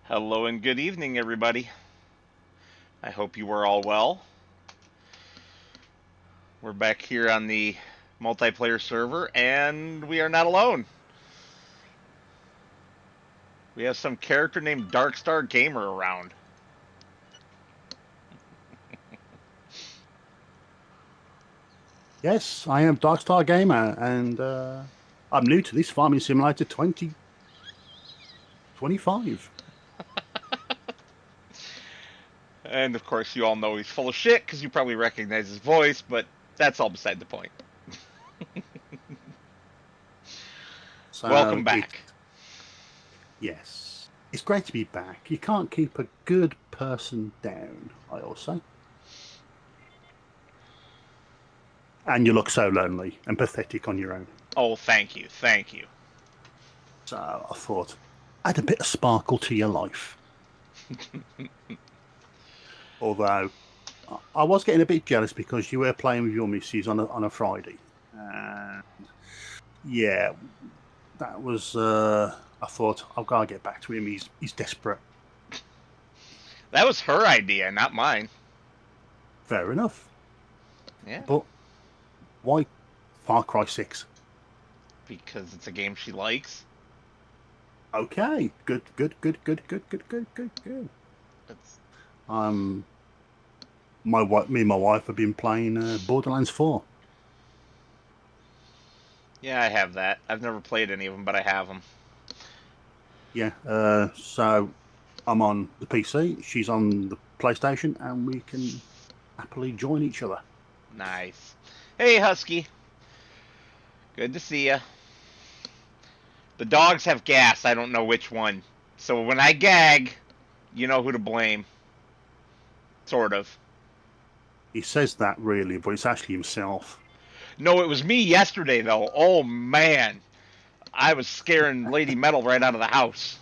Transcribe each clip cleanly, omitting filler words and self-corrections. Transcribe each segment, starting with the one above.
Hello and good evening, everybody. I hope you were all well. We're back here on the multiplayer server, and we are not alone. We have some character named Darkstar Gamer around. Yes, I am Darkstar Gamer, and I'm new to this Farming Simulator 2025. And of course, you all know he's full of shit because you probably recognize his voice, but that's all beside the point. Welcome So, back. yes, it's great to be back. You can't keep a good person down, I also. And you look so lonely and pathetic on your own. Oh, thank you, thank you. So I thought, add a bit of sparkle to your life. Although, I was getting a bit jealous because you were playing with your missus on a Friday. And yeah, that was, I thought, I've got to get back to him. He's desperate. That was her idea, not mine. Fair enough. Yeah. But why Far Cry 6? Because it's a game she likes. Okay. Good. It's... Me and my wife have been playing Borderlands 4. Yeah, I have that. I've never played any of them, but I have them. Yeah. So I'm on the PC. She's on the PlayStation, and we can happily join each other. Nice. Hey, Husky. Good to see ya. The dogs have gas. I don't know which one. So when I gag, you know who to blame. Sort of. He says that really, but it's actually himself. No, it was me yesterday, though. Oh, man. I was scaring Lady Metal right out of the house.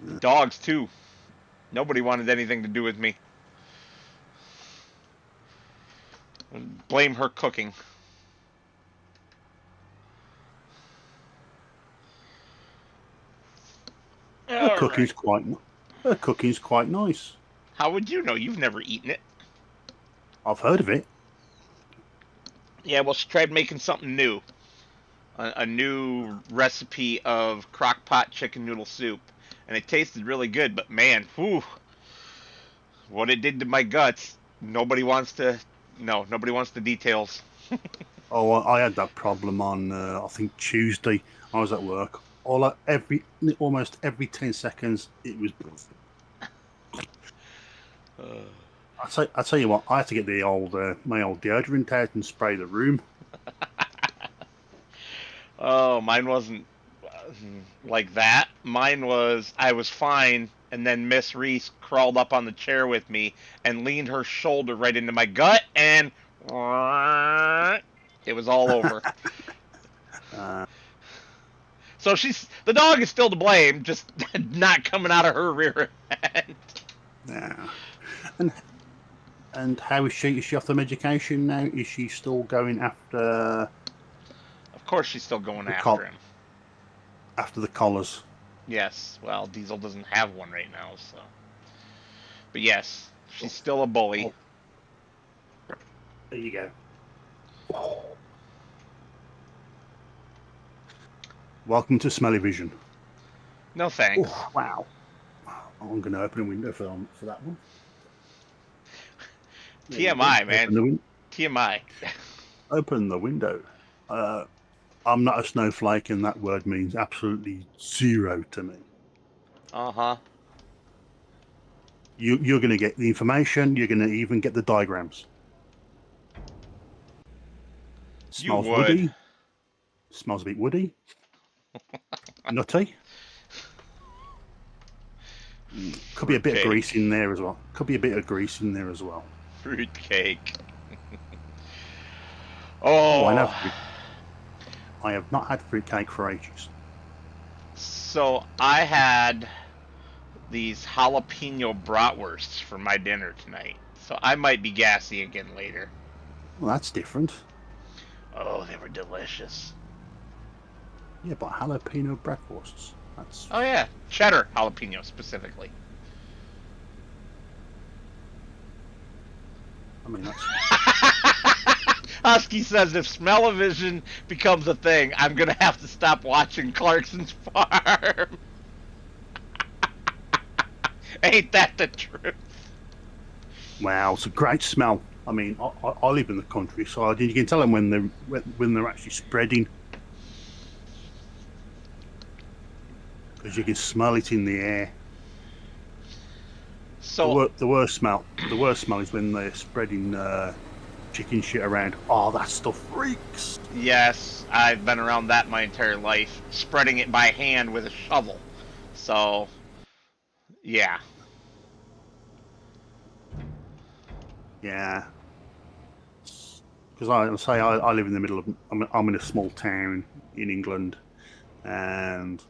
The dogs, too. Nobody wanted anything to do with me. Blame her cooking. Her cooking's quite nice. How would you know? You've never eaten it. I've heard of it. Yeah, well, she tried making something new. A new recipe of crock-pot chicken noodle soup. And it tasted really good, but man, whew, what it did to my guts, nobody wants to... No, nobody wants the details. Oh, I had that problem on, I think Tuesday. I was at work. Almost every 10 seconds, it was. I tell you what, I had to get the my old deodorant out and spray the room. Oh, mine wasn't like that. Mine was, I was fine, and then Miss Reese crawled up on the chair with me and leaned her shoulder right into my gut, and it was all over. So the dog is still to blame, just not coming out of her rear end. Yeah. And how is she? Is she off the medication now? Is she still going after? Of course, she's still going after him. After the collars. Yes. Well, Diesel doesn't have one right now, so. But yes, she's still a bully. Oh. There you go. Welcome to Smelly Vision. No thanks. Oh, wow. I'm going to open a window for that one. TMI, man. TMI. Open the window. I'm not a snowflake, and that word means absolutely zero to me. Uh-huh. You're going to get the information. You're going to even get the diagrams. Smells woody. Smells a bit woody. Nutty. Could be a bit of grease in there as well. Fruitcake. Oh. I have not had fruitcake for ages. So I had these jalapeno bratwursts for my dinner tonight. So I might be gassy again later. Well, that's different. Oh, they were delicious. Yeah, but jalapeno bratwursts. That's, Oh yeah, cheddar jalapeno specifically. I mean, that's Husky says if smell-o-vision becomes a thing, I'm gonna have to stop watching Clarkson's Farm. Ain't that the truth? wow. It's a great smell. I mean, I live in the countryside, and you can tell them when they're actually spreading because you can smell it in the air. So The worst smell. The worst smell is when they're spreading chicken shit around. Oh, that stuff freaks. yes, I've been around that my entire life, spreading it by hand with a shovel. So yeah. Yeah, because I say I live in the middle of. I'm in a small town in England, and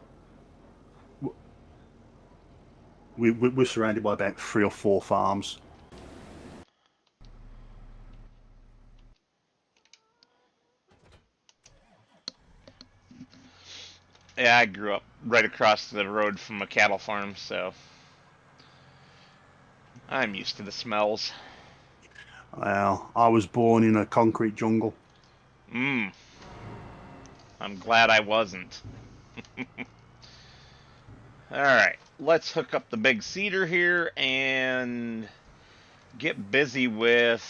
we're surrounded by about 3 or 4 farms. Yeah, I grew up right across the road from a cattle farm, so I'm used to the smells. Well, I was born in a concrete jungle. Mmm, I'm glad I wasn't. Alright, let's hook up the big cedar here and get busy with...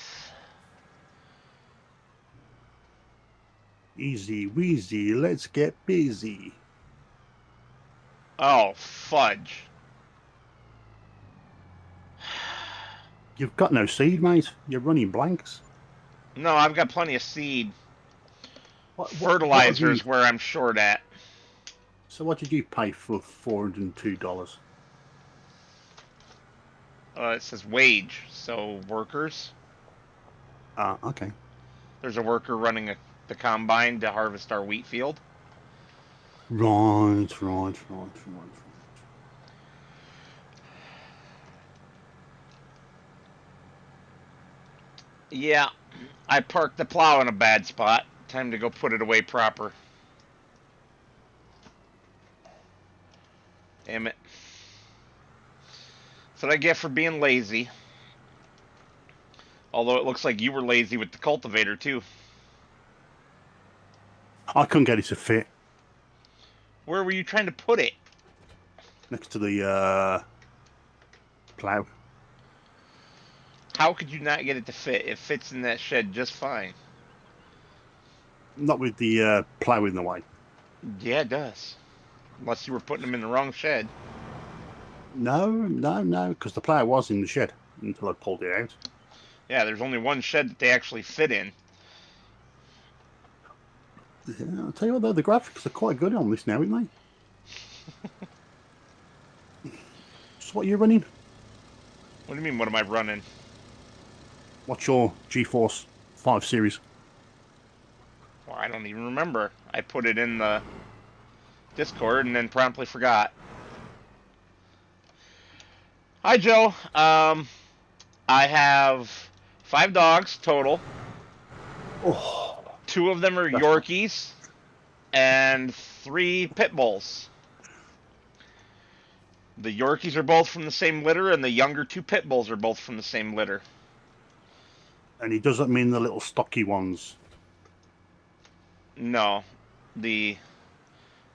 Easy wheezy, let's get busy. Oh, fudge. You've got no seed, mate. You're running blanks. No, I've got plenty of seed. What have Fertilizer you? is where I'm short at. So what did you pay for $402? It says wage, so workers. Ah, okay. There's a worker running the combine to harvest our wheat field. Right. Yeah, I parked the plow in a bad spot. Time to go put it away proper. Damn it. That's what I get for being lazy. Although it looks like you were lazy with the cultivator too. I couldn't get it to fit Where were you trying to put it? next to the plough. How could you not get it to fit? It fits in that shed just fine. Not with the plough in the way. Yeah, it does. Unless you were putting them in the wrong shed. No, because the plough was in the shed until I pulled it out. Yeah, there's only one shed that they actually fit in. Yeah, I'll tell you what, though, the graphics are quite good on this now, aren't they? So what are you running? What do you mean, what am I running? What's your GeForce 5 series? Well, I don't even remember. I put it in the Discord and then promptly forgot. Hi, Joe. I have 5 dogs total. Oh, 2 of them are Yorkies and 3 pit bulls. The Yorkies are both from the same litter, and the younger 2 pit bulls are both from the same litter. and he doesn't mean the little stocky ones. No, the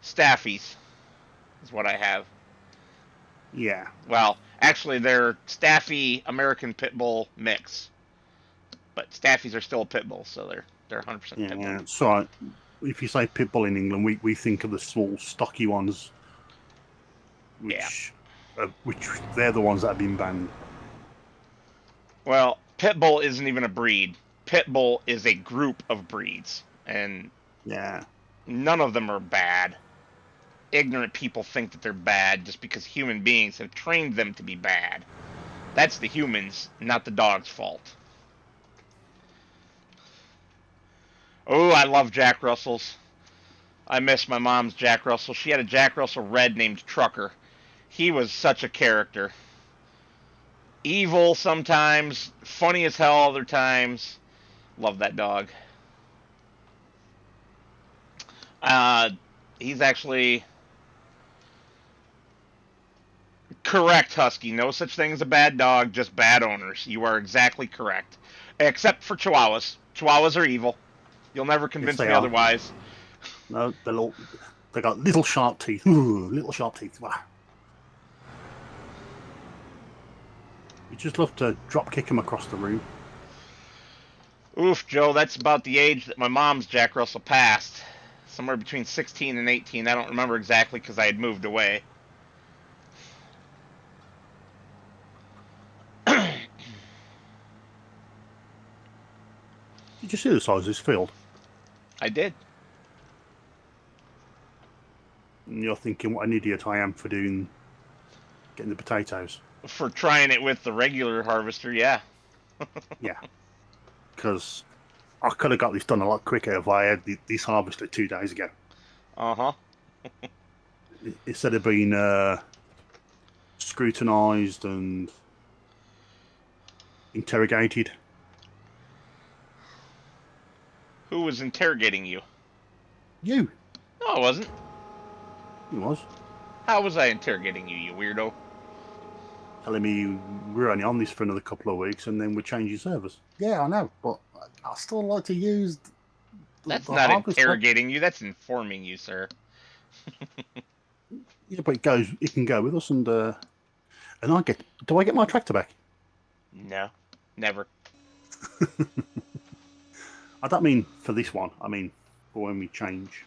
Staffies is what I have. Yeah. Well, actually, they're Staffy American Pit Bull mix, but Staffies are still a pit bull, so they're 100% pit bull. Yeah. So if you say pit bull in England, we think of the small stocky ones, which they're the ones that have been banned. Well, pit bull isn't even a breed. Pit bull is a group of breeds, and Yeah. none of them are bad. Ignorant people think that they're bad just because human beings have trained them to be bad. That's the humans, not the dog's fault. Oh, I love Jack Russells. I miss my mom's Jack Russell. She had a Jack Russell Red named Trucker. He was such a character. Evil sometimes, funny as hell other times. Love that dog. Uh, he's actually Correct, Husky. No such thing as a bad dog, just bad owners. You are exactly correct. Except for Chihuahuas. Chihuahuas are evil. You'll never Yes, convince they me are. otherwise. No, they got little sharp teeth. Ooh, little sharp teeth. Wow. You just love to drop kick them across the room. Oof, Joe, that's about the age that my mom's Jack Russell passed. Somewhere between 16 and 18. I don't remember exactly because I had moved away. Did you see the size of this field? I did. And you're thinking what an idiot I am for getting the potatoes. For trying it with the regular harvester, yeah. Yeah. Because I could have got this done a lot quicker if I had this harvested 2 days ago. Uh-huh. Instead of being scrutinised and interrogated. Who was interrogating you? You. No, I wasn't. He was. How was I interrogating you, you weirdo? Telling me we're only on this for another couple of weeks and then we're changing servers. Yeah, I know, but I still like to use That's the not harvester. interrogating you, that's informing you, sir. Yeah, but it can go with us and do I get my tractor back? No, never. I don't mean for this one, I mean for when we change.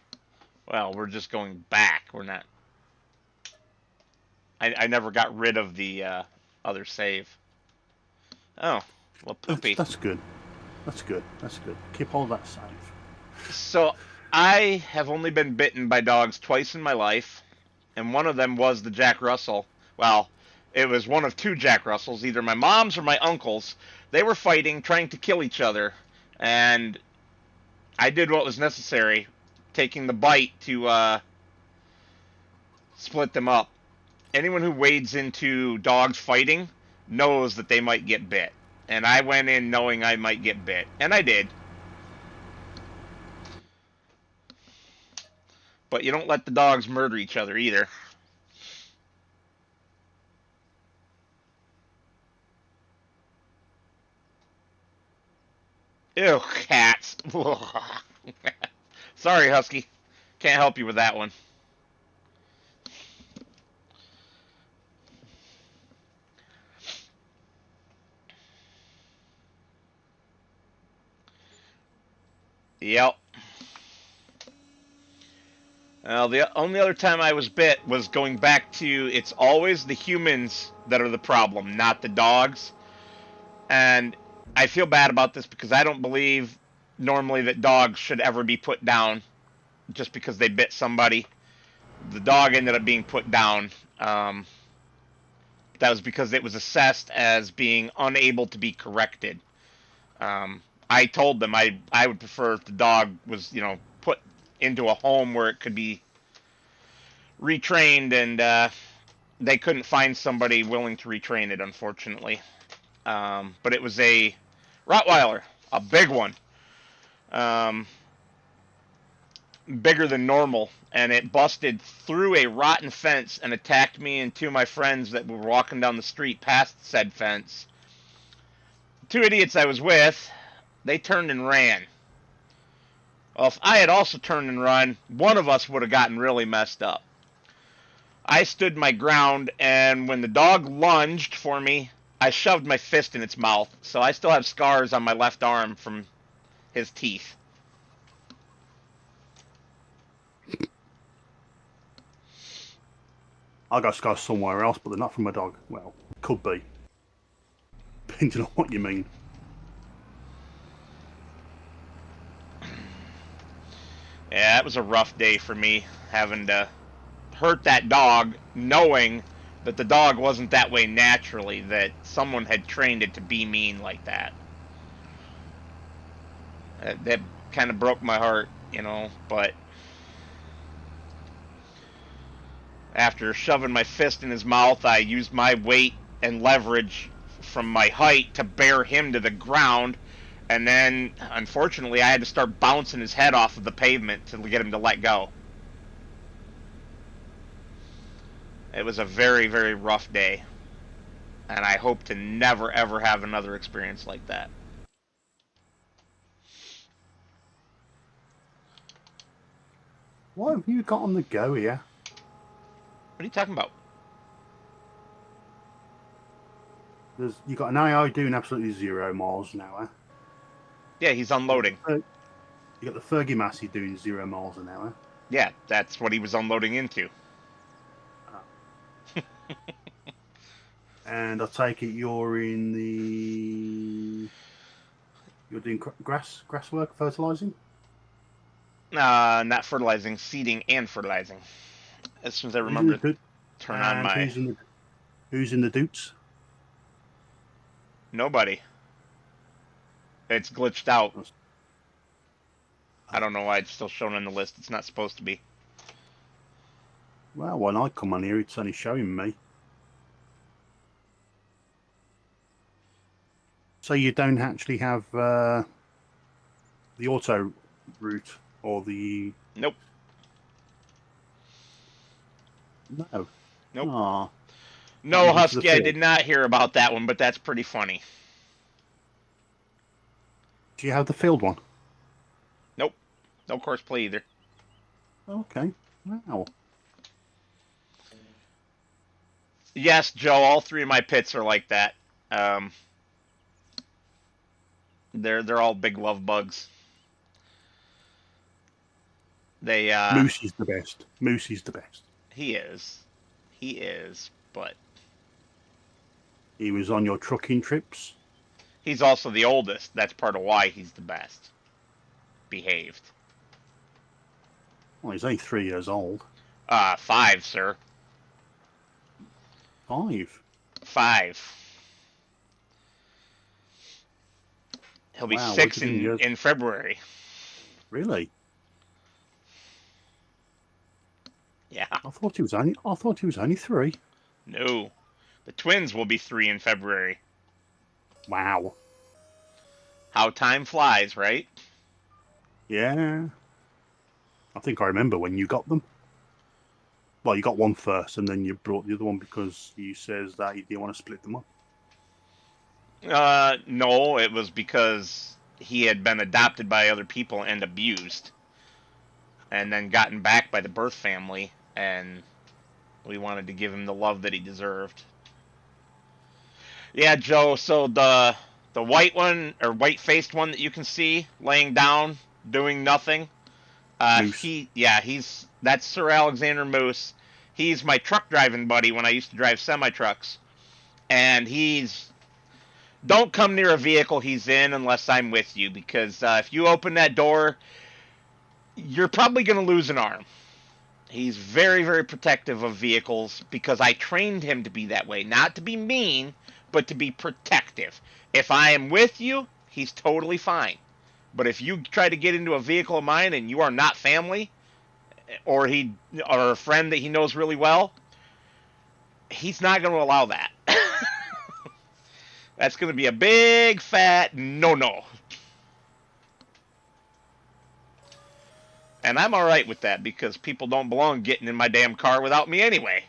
Well, we're just going back. We're not. I never got rid of the other save. Oh, well, poopy. That's good. That's good. That's good. Keep all that safe. So, I have only been bitten by dogs twice in my life, and one of them was the Jack Russell. Well, it was one of 2 Jack Russells, either my mom's or my uncle's. They were fighting, trying to kill each other, and I did what was necessary, taking the bite to split them up. Anyone who wades into dogs fighting knows that they might get bit. And I went in knowing I might get bit. And I did. But you don't let the dogs murder each other either. Ew, cats. Sorry, Husky. Can't help you with that one. Yep. Well, the only other time I was bit was going back to it's always the humans that are the problem, not the dogs. And I feel bad about this because I don't believe normally that dogs should ever be put down just because they bit somebody. The dog ended up being put down. That was because it was assessed as being unable to be corrected. I told them I would prefer if the dog was, put into a home where it could be retrained, and they couldn't find somebody willing to retrain it, unfortunately. But it was a Rottweiler, a big one, bigger than normal, and it busted through a rotten fence and attacked me and 2 of my friends that were walking down the street past said fence. 2 idiots I was with, they turned and ran. Well, if I had also turned and run, one of us would have gotten really messed up. I stood my ground, and when the dog lunged for me, I shoved my fist in its mouth, so I still have scars on my left arm from his teeth. I got scars somewhere else, but they're not from a dog. Well, could be. Depending on what you mean. Yeah, it was a rough day for me, having to hurt that dog, knowing that the dog wasn't that way naturally, that someone had trained it to be mean like that. That kind of broke my heart, but after shoving my fist in his mouth, I used my weight and leverage from my height to bear him to the ground, and then, unfortunately, I had to start bouncing his head off of the pavement to get him to let go. It was a very, very rough day, and I hope to never, ever have another experience like that. What have you got on the go here? What are you talking about? You got an AI doing absolutely 0 miles an hour. Yeah, he's unloading. You got the Fergie Massey doing 0 miles an hour. Yeah, that's what he was unloading into. And I take it you're in the. You're doing grass work, fertilizing? Not fertilizing, seeding and fertilizing. As soon as I Who's in remember to the turn on and my who's in the doots? nobody. It's glitched out. I don't know why it's still shown on the list. It's not supposed to be. Well, when I come on here, it's only showing me. So you don't actually have the auto route or the Nope. no. Nope. Ah, not No, even for the Husky, I field. did not hear about that one, but that's pretty funny. Do you have the field one? Nope. No course play either. Okay. Wow. Yes, Joe, all three of my pits are like that. Um, they're all big love bugs. They Moosey's the best. Moosey's the best. he is. He is, but He was on your trucking trips. he's also the oldest. That's part of why he's the best behaved. Well, he's only 3 years old. 5, sir. 5. 5. He'll be Wow. 6 in February. Really? Yeah. I thought he was only 3. No. The twins will be 3 in February. Wow. How time flies, right? Yeah. I think I remember when you got them. Well, you got one first, and then you brought the other one because you says that you didn't want to split them up. No, it was because he had been adopted by other people and abused, and then gotten back by the birth family, and we wanted to give him the love that he deserved. Yeah, Joe. So the white one or white faced one that you can see laying down doing nothing. Moose. That's Sir Alexander Moose. He's my truck driving buddy when I used to drive semi trucks, and he's don't come near a vehicle he's in unless I'm with you, because if you open that door, you're probably going to lose an arm. He's very, very protective of vehicles because I trained him to be that way. Not to be mean, but to be protective. If I am with you, he's totally fine. But if you try to get into a vehicle of mine and you are not family, or a friend that he knows really well, he's not going to allow that. That's going to be a big fat no. And I'm all right with that because people don't belong getting in my damn car without me anyway.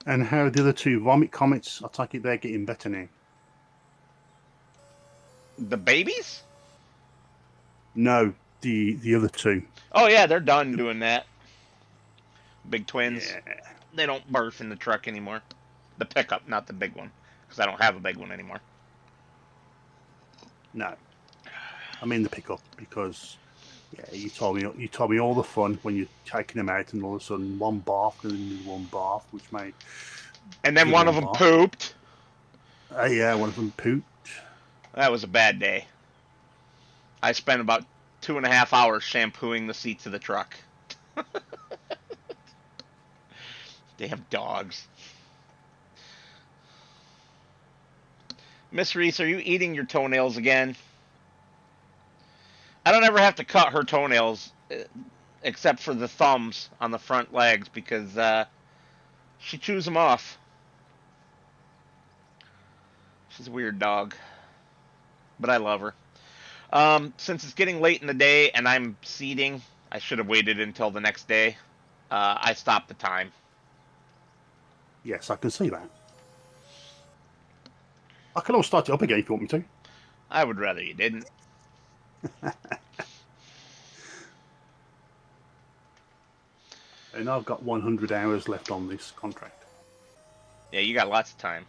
And how the other 2 vomit comets? I take it they're getting better now. The babies? No, the other 2. Oh yeah, they're done doing that. Big twins. Yeah. They don't birth in the truck anymore. The pickup, not the big one, because I don't have a big one anymore. No. I mean the pickup because you told me all the fun when you're taking them out and all of a sudden one barfed and then one barfed, which made. And then one of them pooped. Yeah, one of them pooped. That was a bad day. I spent about 2.5 hours shampooing the seats of the truck. Damn dogs. Miss Reese, are you eating your toenails again? I don't ever have to cut her toenails except for the thumbs on the front legs because she chews them off. She's a weird dog, but I love her. Since it's getting late in the day and I'm seeding, I should have waited until the next day. I stopped the time. Yes, I can see that. I can always start it up again if you want me to. I would rather you didn't. And I've got 100 hours left on this contract. Yeah, you got lots of time.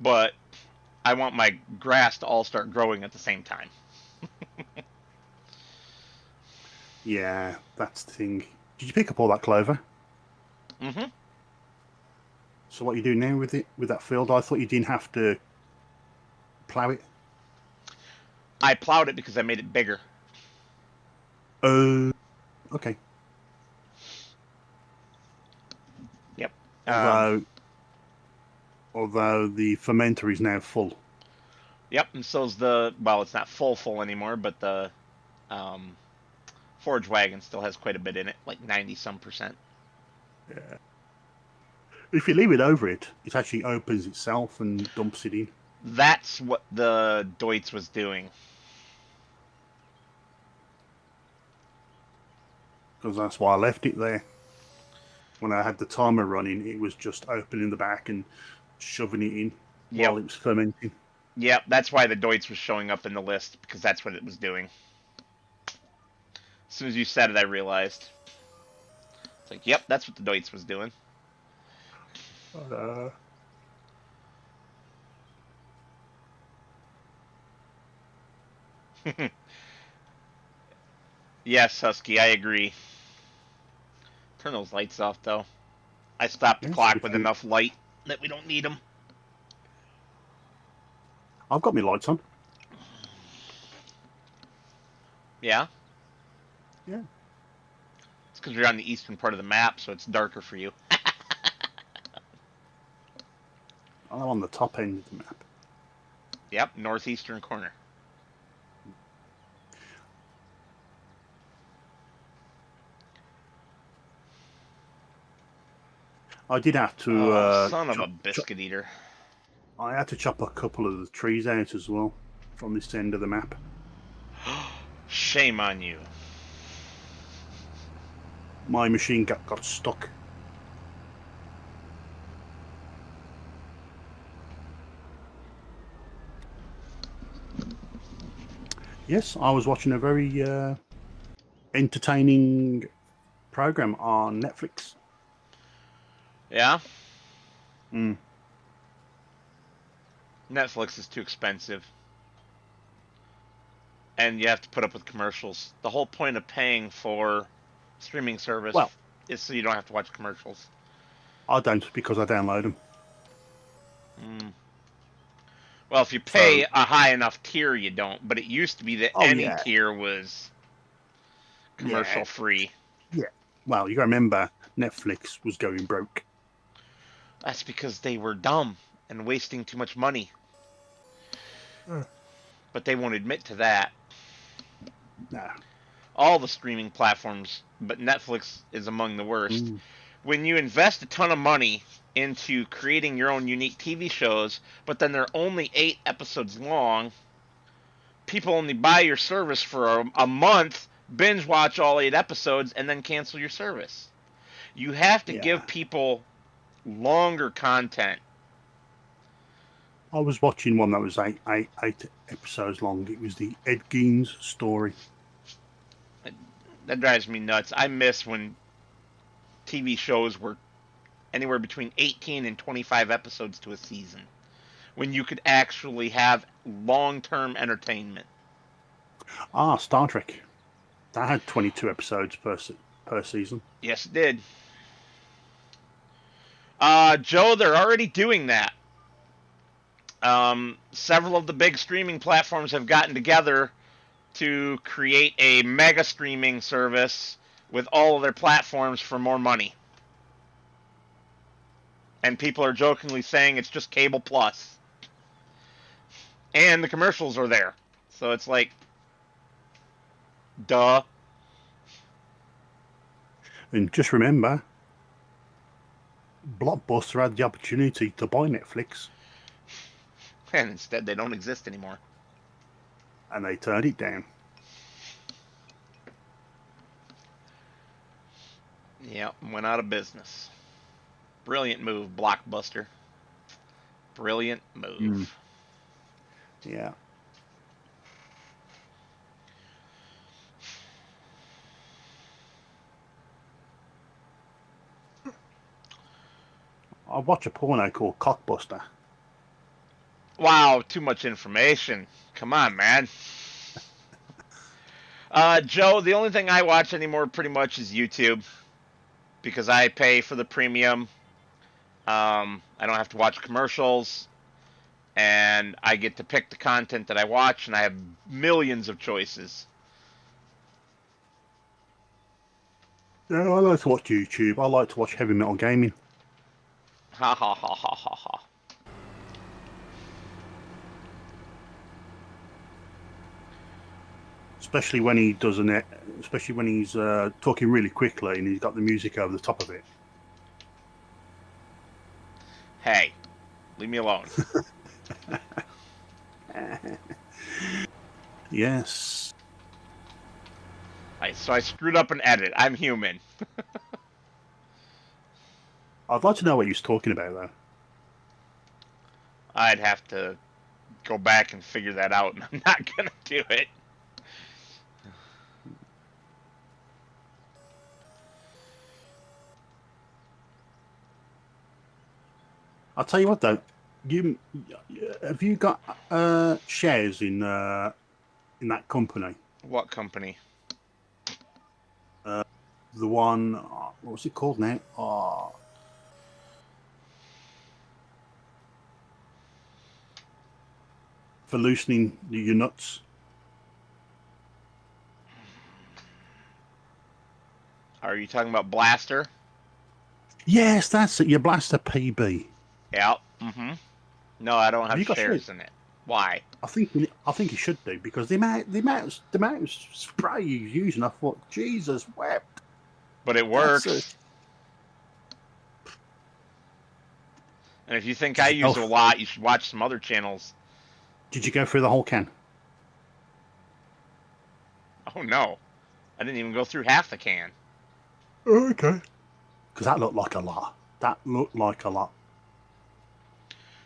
But I want my grass to all start growing at the same time. Yeah, that's the thing. Did you pick up all that clover? Mm-hmm. So what you do now with it, with that field? I thought you didn't have to plough it. I plowed it because I made it bigger. Okay. Yep. Although the fermenter is now full. Yep, and so's the, well, it's not full anymore, but the um, forage wagon still has quite a bit in it, like 90-some%. Yeah. If you leave it over it, it actually opens itself and dumps it in. That's what the Deutz was doing. Because that's why I left it there. When I had the timer running, it was just opening the back and shoving it in while it was fermenting. Yep, that's why the Deutz was showing up in the list, because that's what it was doing. As soon as you said it, I realized. It's like, yep, that's what the Deutz was doing. Yes, Husky, I agree. Turn those lights off, though. I stopped the clock with enough light that we don't need them. I've got my lights on. Yeah? Yeah. It's because you're on the eastern part of the map, so it's darker for you. I'm on the top end of the map. Yep, northeastern corner. I did have to. Son of a biscuit eater. I had to chop a couple of the trees out as well from this end of the map. Shame on you. My machine got stuck. Yes, I was watching a very entertaining program on Netflix. Yeah? Mm. Netflix is too expensive. And you have to put up with commercials. The whole point of paying for streaming service is so you don't have to watch commercials. I don't, because I download them. Mm. Well, if you pay a high enough tier, you don't. But it used to be that any tier was commercial free. Yeah. Well, you got to remember, Netflix was going broke. That's because they were dumb and wasting too much money. But they won't admit to that. Nah. All the streaming platforms, but Netflix is among the worst. When you invest a ton of money into creating your own unique TV shows, but then they're only 8 episodes long, people only buy your service for a month, binge watch all 8 episodes, and then cancel your service. You have to give people longer content. I was watching one that was eight episodes long. It was the Ed Gein story. That drives me nuts. I miss when TV shows were anywhere between 18 and 25 episodes to a season, when you could actually have long-term entertainment. Star Trek. That had 22 episodes per season. Yes, it did. Joe, they're already doing that. Several of the big streaming platforms have gotten together to create a mega streaming service with all of their platforms for more money. And people are jokingly saying it's just cable plus. And the commercials are there. So it's like, duh. And just remember, Blockbuster had the opportunity to buy Netflix. And instead they don't exist anymore. And they turned it down. Yep, went out of business. Brilliant move, Blockbuster. Brilliant Mm, move. yeah. I watch a porno called Cockbuster. Wow, too much information. Come on, man. Joe, the only thing I watch anymore pretty much is YouTube because I pay for the premium. I don't have to watch commercials, and I get to pick the content that I watch, and I have millions of choices. Yeah, I like to watch YouTube. I like to watch heavy metal gaming. Ha ha ha ha ha ha. Especially when he does especially when he's talking really quickly and he's got the music over the top of it. Hey, leave me alone. Yes. So I screwed up an edit. I'm human. I'd like to know what he's talking about, though. I'd have to go back and figure that out, and I'm not gonna do it. I'll tell you what, though. You have you got shares in that company? What company? The one, what was it called now? For loosening your nuts. Are you talking about Blaster? Yes, that's it. Your Blaster PB. Yeah. Mm-hmm. No, I don't Have have you got shares? shares in it. Why? I think you should do because the amount of spray you're using, I thought, Jesus wept. But it That's a. works. And if you think I Did you go? use it a lot, you should watch some other channels. Did you go through the whole can? Oh no, I didn't even go through half the can. Oh, okay. Because that looked like a lot. That looked like a lot.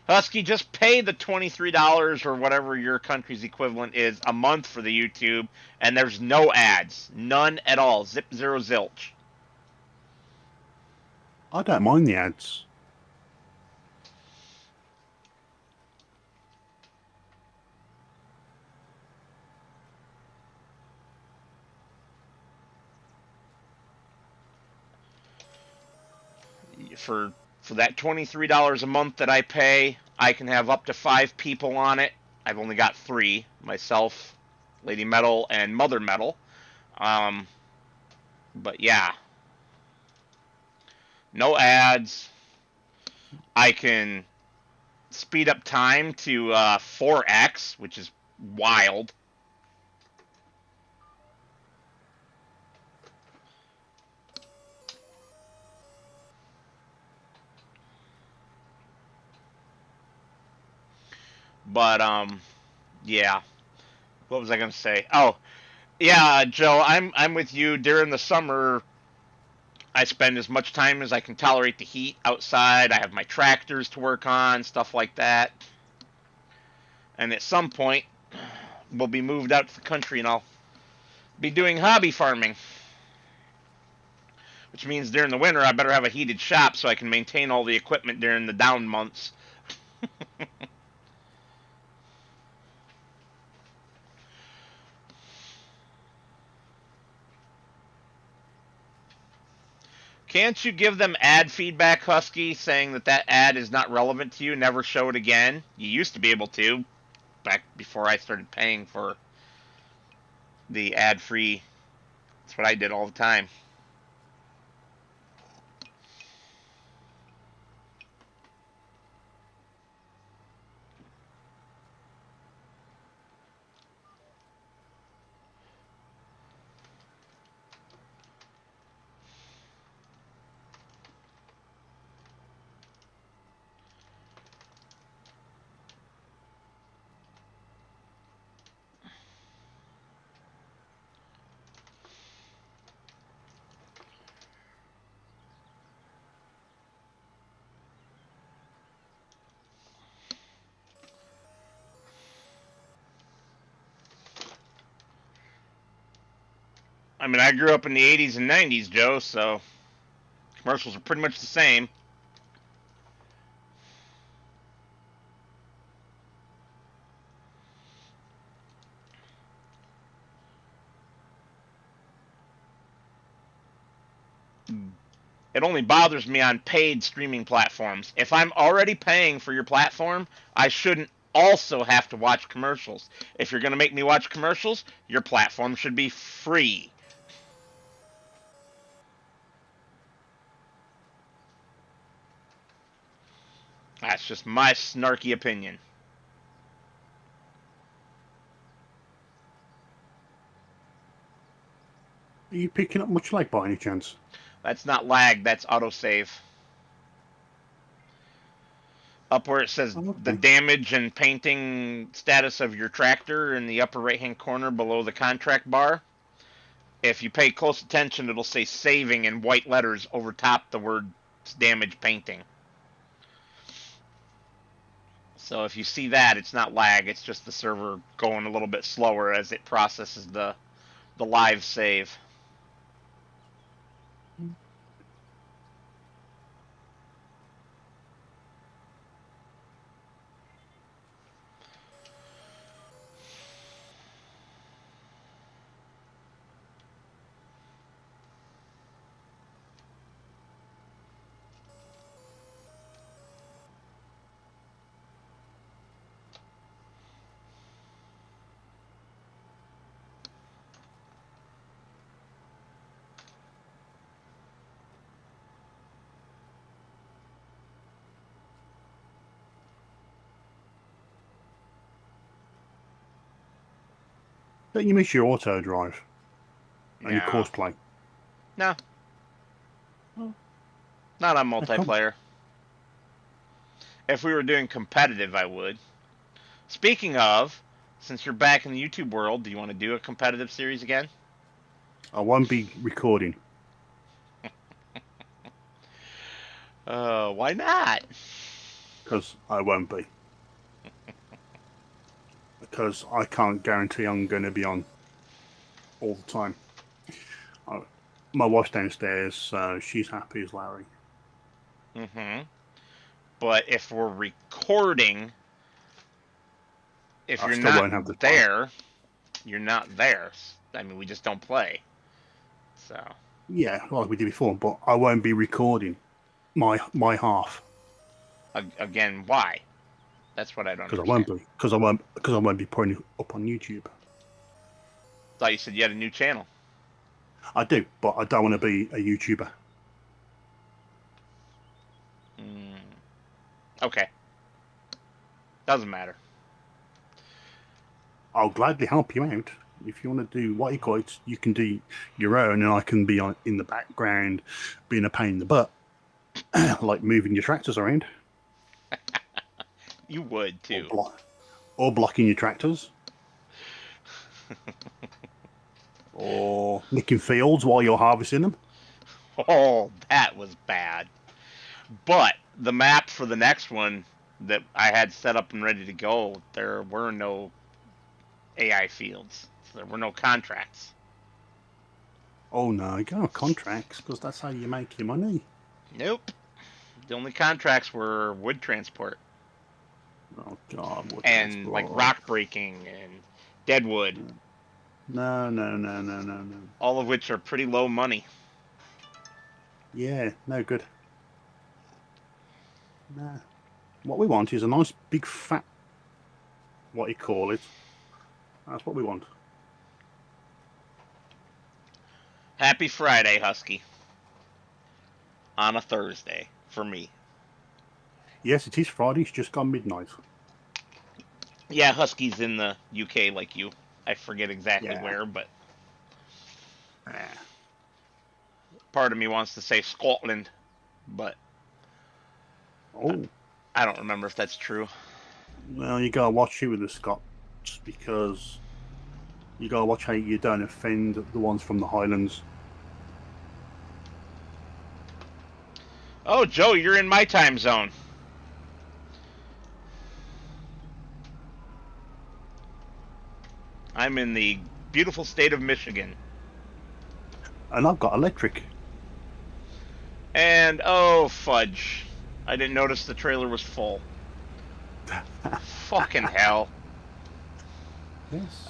Husky, just pay the $23 or whatever your country's equivalent is a month for the YouTube, and there's no ads, none at all, zip zero zilch. I don't mind the ads. For that $23 a month that I pay, I can have up to 5 people on it. I've only got 3, myself, Lady Metal, and Mother Metal. Um, but yeah, no ads. I can speed up time to 4x, which is wild. But yeah. What was I gonna say? Oh, yeah, Joe. I'm with you. During the summer, I spend as much time as I can tolerate the heat outside. I have my tractors to work on, stuff like that. And at some point, we'll be moved out to the country, and I'll be doing hobby farming. Which means during the winter, I better have a heated shop so I can maintain all the equipment during the down months. Can't you give them ad feedback, Husky, saying that that ad is not relevant to you? Never show it again. You used to be able to back before I started paying for the ad free. That's what I did all the time. I mean, I grew up in the 80s and 90s, Joe, so commercials are pretty much the same. It only bothers me on paid streaming platforms. If I'm already paying for your platform, I shouldn't also have to watch commercials. If you're going to make me watch commercials, your platform should be free. That's just my snarky opinion. Are you picking up much lag by any chance? That's not lag, that's autosave. Up where it says Oh, the okay. damage and painting status of your tractor in the upper right hand corner below the contract bar, if you pay close attention, it'll say saving in white letters over top the word damage painting. So if you see that, it's not lag, it's just the server going a little bit slower as it processes the live save. Don't you miss your auto drive and your No. course play? No. Oh. Not on How come? multiplayer. If we were doing competitive, I would. Speaking of, since you're back in the YouTube world, do you want to do a competitive series again? I won't be recording. Why not? Because I won't be. Because I can't guarantee I'm going to be on all the time. My wife's downstairs, so she's happy as Larry. Mm-hmm. But if we're recording, if I you're still not won't have the time. there, you're not there. I mean, we just don't play. So. Yeah, like we did before, but I won't be recording my half. Again, why? That's what I don't Because I understand. won't be. Because I won't be putting it up on YouTube. Thought you said you had a new channel. I do, but I don't want to be a YouTuber. Okay. Doesn't matter. I'll gladly help you out. If you want to do what you call it, you can do your own, and I can be in the background, being a pain in the butt, like moving your tractors around. You would too. Or blocking your tractors. Or nicking fields while you're harvesting them. Oh, that was bad. But the map for the next one that I had set up and ready to go, there were no AI fields. So there were no contracts. Oh no, you got no contracts, because that's how you make your money. Nope. The only contracts were wood transport. Oh god, wood and transport. like rock breaking and deadwood. No. All of which are pretty low money. Yeah, no good. Nah. What we want is a nice big fat, what you call it. That's what we want. Happy Friday, Husky. On a Thursday for me. Yes, it is Friday. It's just gone midnight. Yeah, Husky's in the UK like you. I forget exactly where, but part of me wants to say Scotland, but I don't remember if that's true. Well, you gotta watch it with the Scots, because you gotta watch how you don't offend the ones from the Highlands. Oh, Joe, you're in my time zone. I'm in the beautiful state of Michigan. And I've got electric. And oh fudge, I didn't notice the trailer was full. Fucking hell. Yes.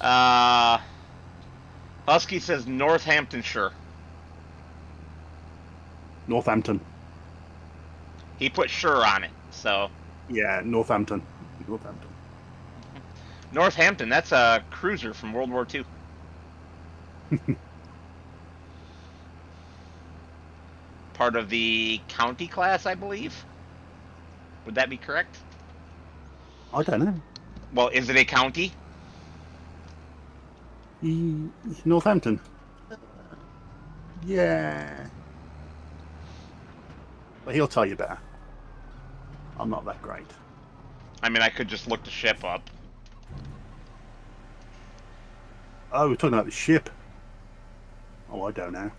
Husky says Northamptonshire. Northampton. He put sure on it, so. Yeah, Northampton. Northampton. Northampton, that's a cruiser from World War II. Part of the county class, I believe. Would that be correct? I don't know. Well, is it a county? Northampton. Yeah. But he'll tell you better. I'm not that great. I mean, I could just look the ship up. Oh, we're talking about the ship. Oh, I don't know.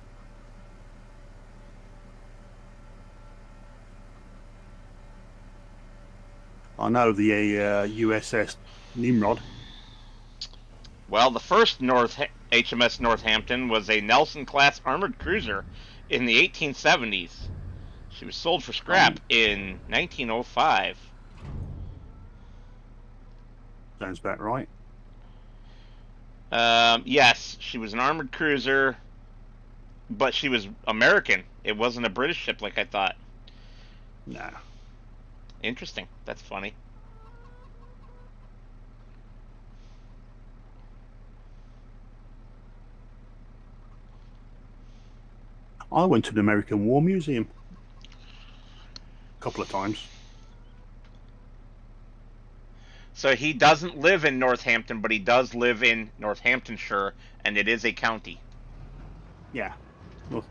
I know the USS Nimrod. Well, the first HMS Northampton was a Nelson-class armored cruiser in the 1870s. She was sold for scrap in 1905. Sounds about right. Yes, she was an armored cruiser, but she was American. It wasn't a British ship like I thought. No. Interesting. That's funny. I went to the American War Museum a couple of times. So he doesn't live in Northampton, but he does live in Northamptonshire, and it is a county. Yeah. Yeah.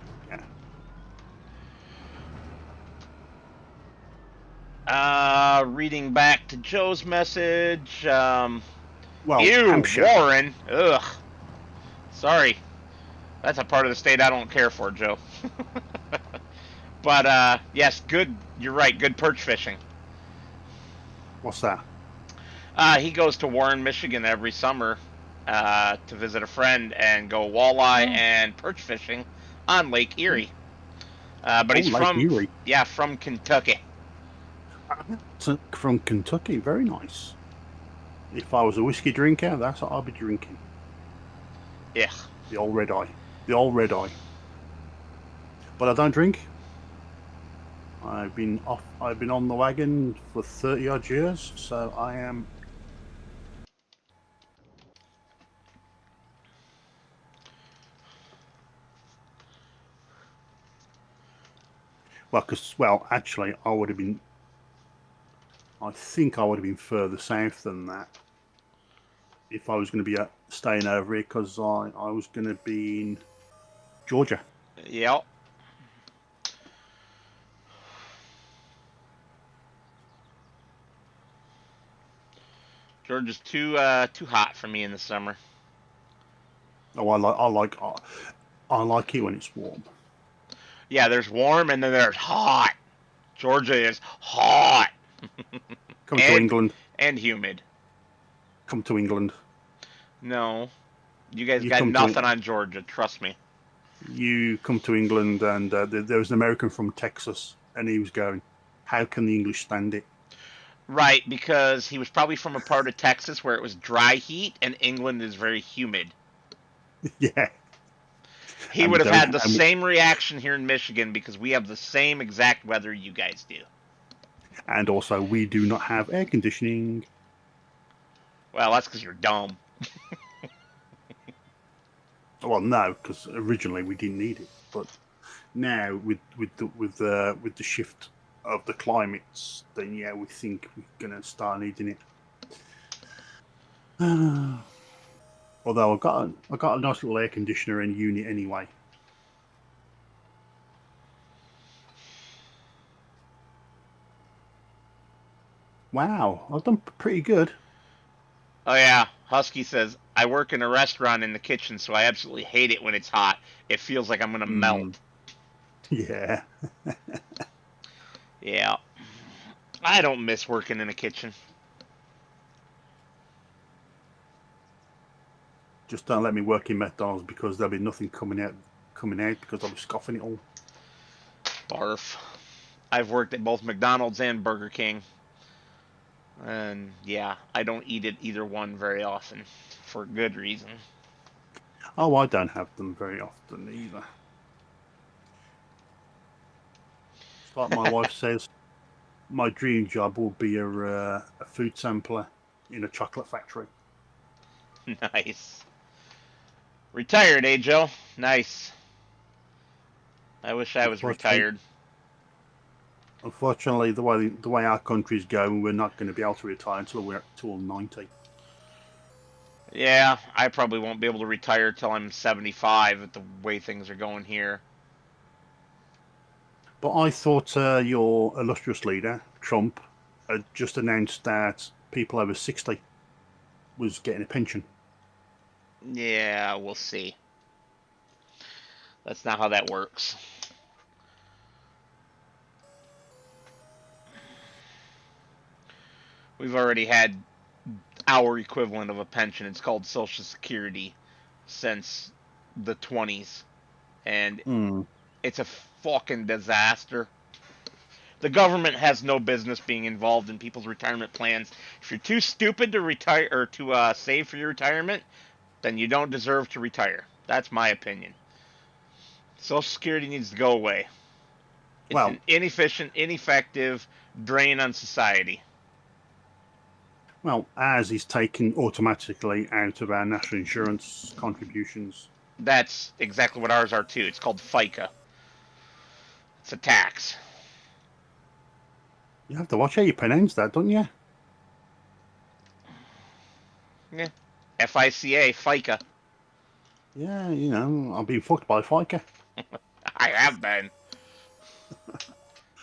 Reading back to Joe's message. Well, Ew, Hampshire. Warren. Ugh. Sorry. That's a part of the state I don't care for, Joe. But, yes, good. You're right. Good perch fishing. What's that? He goes to Warren, Michigan every summer to visit a friend and go walleye and perch fishing on Lake Erie. But he's from Erie. Yeah, from Kentucky. From Kentucky, very nice. If I was a whiskey drinker, that's what I'd be drinking. Yeah. The old red eye. The old red eye. But I don't drink. I've been on the wagon for 30 odd years, so I am. Well, actually, I think I would have been further south than that if I was going to be staying over here, because I was going to be in Georgia. Yep. Georgia's too hot for me in the summer. Oh, I like it when it's warm. Yeah, there's warm and then there's hot. Georgia is hot. Come to England. And humid. Come to England. No. You guys got nothing on Georgia, trust me. You come to England, and there was an American from Texas, and he was going, how can the English stand it? Right, because he was probably from a part of Texas where it was dry heat, and England is very humid. Yeah. He would have had the same reaction here in Michigan, because we have the same exact weather you guys do. And also, we do not have air conditioning. Well, that's because you're dumb. Well, no, because originally we didn't need it, but now with the shift of the climates, then yeah, we think we're gonna start needing it. Although I got a nice little air conditioner and unit anyway. Wow, I've done pretty good. Oh yeah, Husky says, I work in a restaurant in the kitchen, so I absolutely hate it when it's hot. It feels like I'm gonna melt. Yeah. Yeah. I don't miss working in a kitchen. Just don't let me work in McDonald's, because there'll be nothing coming coming out because I was scoffing it all. Barf. I've worked at both McDonald's and Burger King. And yeah, I don't eat at either one very often. For good reason. Oh, I don't have them very often either. It's like my wife says, my dream job will be a food sampler in a chocolate factory. Nice. Retired, eh, Joe? Nice. I wish I was retired. Unfortunately, the way our country's going, we're not going to be able to retire until we're 90. Yeah, I probably won't be able to retire till I'm 75 at the way things are going here. But I thought your illustrious leader, Trump, had just announced that people over 60 was getting a pension. Yeah, we'll see. That's not how that works. We've already had our equivalent of a pension. It's called Social Security since the 20s. And it's a fucking disaster. The government has no business being involved in people's retirement plans. If you're too stupid to retire or to save for your retirement, then you don't deserve to retire. That's my opinion. Social Security needs to go away. It's an inefficient, ineffective drain on society. Well, ours is taken automatically out of our national insurance contributions. That's exactly what ours are too. It's called FICA. It's a tax. You have to watch how you pronounce that, don't you? Yeah. FICA, FICA. Yeah, you know, I've been fucked by FICA. I have been.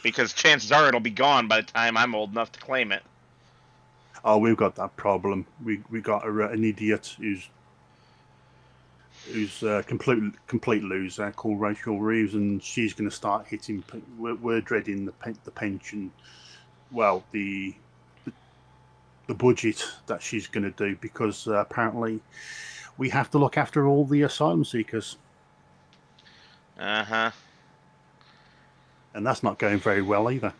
Because chances are it'll be gone by the time I'm old enough to claim it. Oh, we've got that problem. We got an idiot who's a complete loser called Rachel Reeves, and she's going to start hitting. We're dreading the pension. Well, the budget that she's going to do, because apparently we have to look after all the asylum seekers. Uh-huh. And that's not going very well either,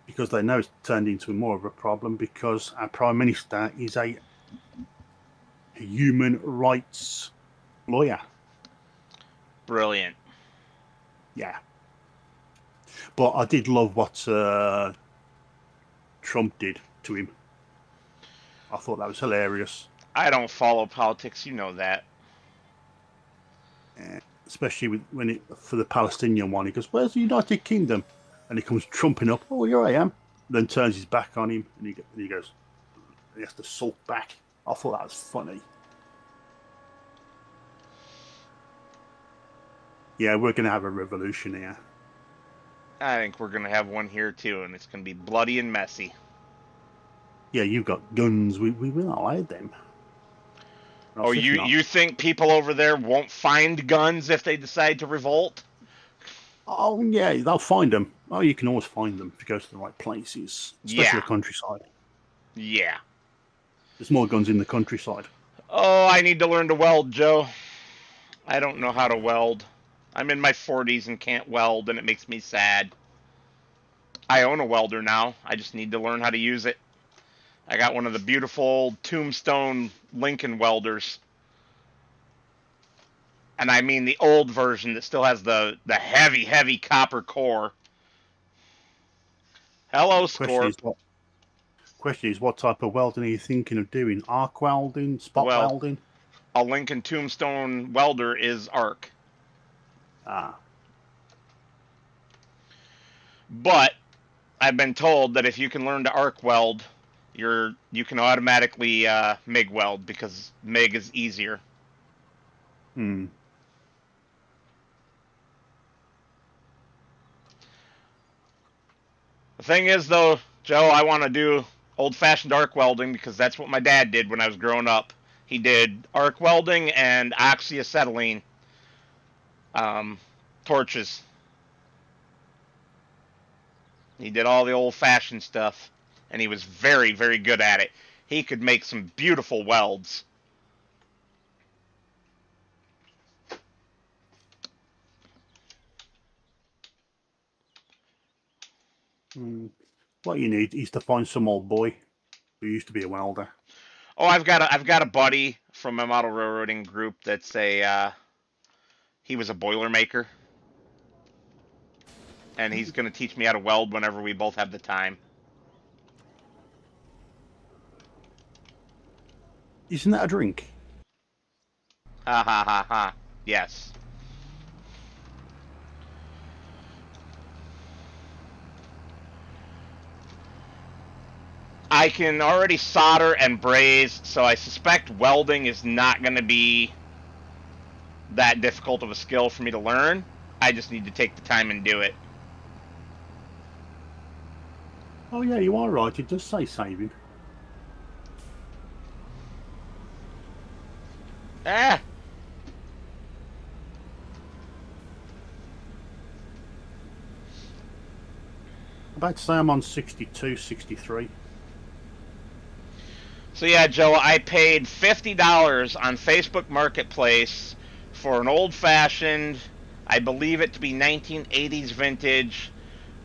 because they know it's turned into more of a problem because our Prime Minister is a human rights lawyer. Brilliant. Yeah. But I did love what Trump did to him. I thought that was hilarious. I don't follow politics, you know that. Especially for the Palestinian one. He goes, "Where's the United Kingdom?" And he comes trumping up. "Oh, here I am." Then turns his back on him, and he goes, he has to sulk back. I thought that was funny. Yeah, we're going to have a revolution here. I think we're going to have one here too, and it's going to be bloody and messy. Yeah, you've got guns. We will not allow them. Oh, you think people over there won't find guns if they decide to revolt? Oh, yeah, they'll find them. Oh, you can always find them if you go to the right places, especially the countryside. Yeah. There's more guns in the countryside. Oh, I need to learn to weld, Joe. I don't know how to weld. I'm in my 40s and can't weld, and it makes me sad. I own a welder now. I just need to learn how to use it. I got one of the beautiful Tombstone Lincoln welders. And I mean the old version that still has the heavy, heavy copper core. Hello, Scorp. Question is, what type of welding are you thinking of doing? Arc welding? Spot welding? A Lincoln Tombstone welder is arc. Ah. But I've been told that if you can learn to arc weld, you can automatically MIG weld because MIG is easier. Hmm. The thing is, though, Joe, I want to do old-fashioned arc welding because that's what my dad did when I was growing up. He did arc welding and oxyacetylene torches. He did all the old-fashioned stuff, and he was very, very good at it. He could make some beautiful welds. What you need is to find some old boy who used to be a welder. Oh, I've got a buddy from my model railroading group that's he was a boiler maker, and he's gonna teach me how to weld whenever we both have the time. Isn't that a drink? Ha ha ha ha. Yes. I can already solder and braze, so I suspect welding is not going to be that difficult of a skill for me to learn. I just need to take the time and do it. Oh yeah, you are right. It does say saving. Ah, I'm about to say I'm on 62, 63. so yeah, Joe, I paid $50 on Facebook Marketplace for an old-fashioned, I believe it to be 1980s vintage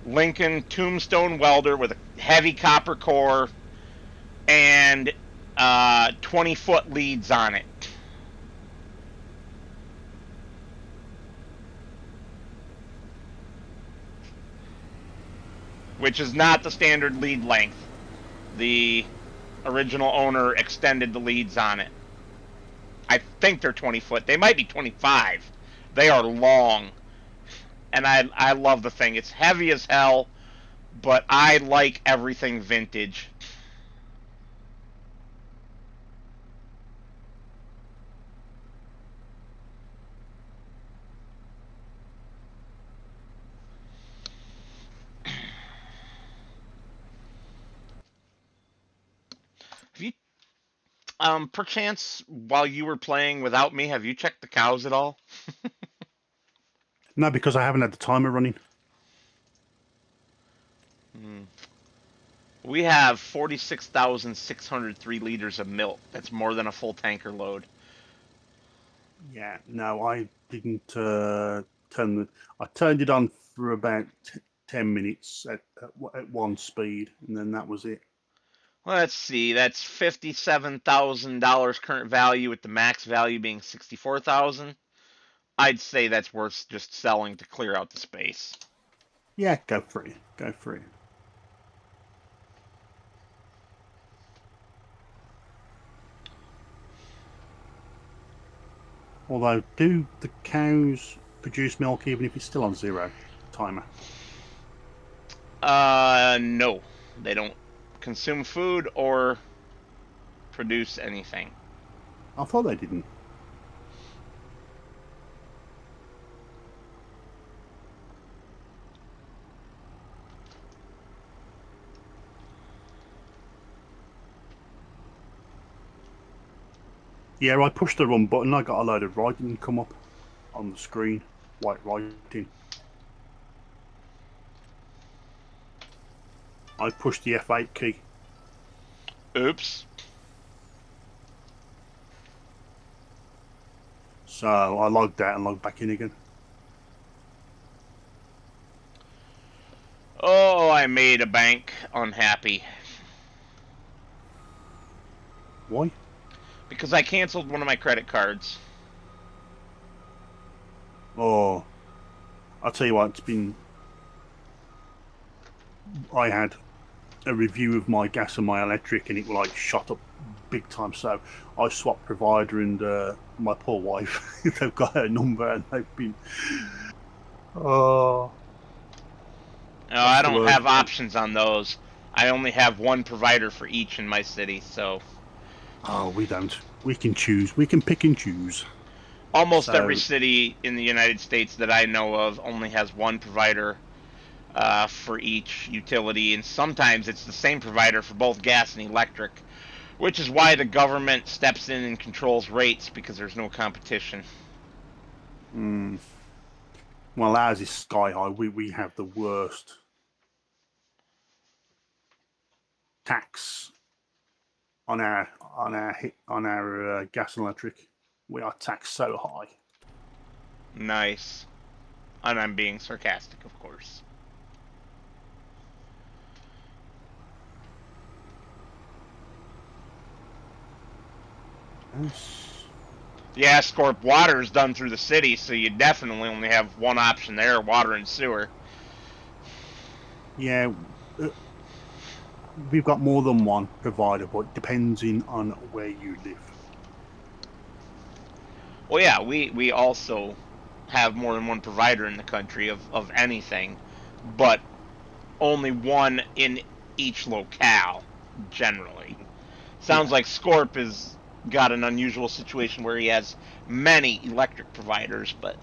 Lincoln Tombstone welder with a heavy copper core and 20-foot leads on it. Which is not the standard lead length. The original owner extended the leads on it. I think they're 20 foot. They might be 25. They are long. And I love the thing. It's heavy as hell, but I like everything vintage. Have you, perchance, while you were playing without me, have you checked the cows at all? No, because I haven't had the timer running. Hmm. We have 46,603 liters of milk. That's more than a full tanker load. Yeah, no, I didn't turn the. I turned it on for about 10 minutes at one speed, and then that was it. Let's see, that's $57,000 current value with the max value being 64,000. I'd say that's worth just selling to clear out the space. Yeah, go for it. Go for it. Although, do the cows produce milk even if it's still on zero timer? No. They don't consume food or produce anything. I thought they didn't. Yeah, I pushed the run button. I got a load of writing come up on the screen. White writing. I pushed the F8 key. Oops. So I logged out and logged back in again. Oh, I made a bank unhappy. Why? Because I canceled one of my credit cards. Oh, I'll tell you what, it's been. I had a review of my gas and my electric, and it like shot up big time. So I swapped provider, and my poor wife, they've got her number, and they've been. Oh, No, what's I the don't word? have options on those. I only have one provider for each in my city, so Oh, we don't. We can choose. We can pick and choose. almost every So city in the United States that I know of only has one provider for each utility, and sometimes it's the same provider for both gas and electric, which is why the government steps in and controls rates because there's no competition. mm, well, ours is sky high. We have the worst tax on our gas and electric. We are taxed so high. Nice. And I'm being sarcastic, of course. Yes. Yeah, Scorp, water is done through the city, so you definitely only have one option there, water and sewer. Yeah, uh, we've got more than one provider, but depending on where you live. Well, yeah, we also have more than one provider in the country of anything, but only one in each locale, generally. Sounds Yeah. like Scorp has got an unusual situation where he has many electric providers, but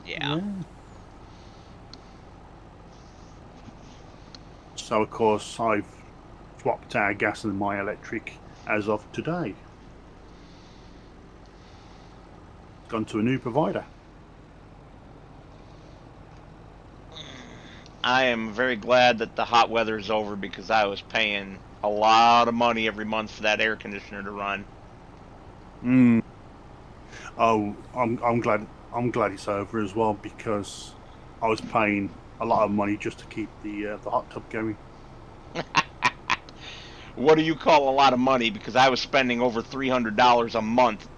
yeah. Yeah. So, of course, I've swapped our gas and my electric as of today. Gone to a new provider. I am very glad that the hot weather is over because I was paying a lot of money every month for that air conditioner to run. Mm. Oh, I'm glad it's over as well because I was paying a lot of money just to keep the hot tub going. What do you call a lot of money? Because I was spending over $300 a month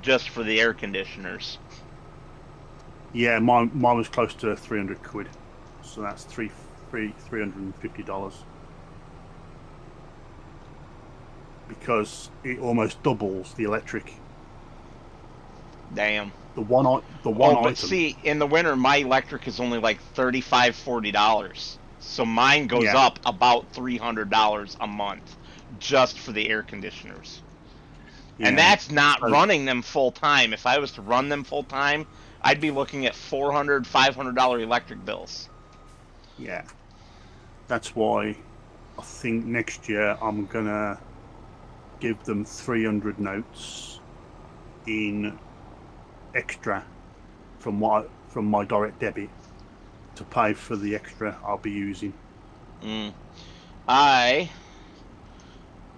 just for the air conditioners. Yeah, mine was close to 300 quid, so that's $350 because it almost doubles the electric. Damn. The one Oh, but item. see, in the winter, my electric is only like $35, $40. So mine goes Yeah, up about $300 a month just for the air conditioners. And yeah. that's not So running them full time. If I was to run them full time, I'd be looking at $400, $500 electric bills. yeah, that's why I think next year I'm gonna give them 300 notes in extra from my direct debit to pay for the extra I'll be using. Mm. I,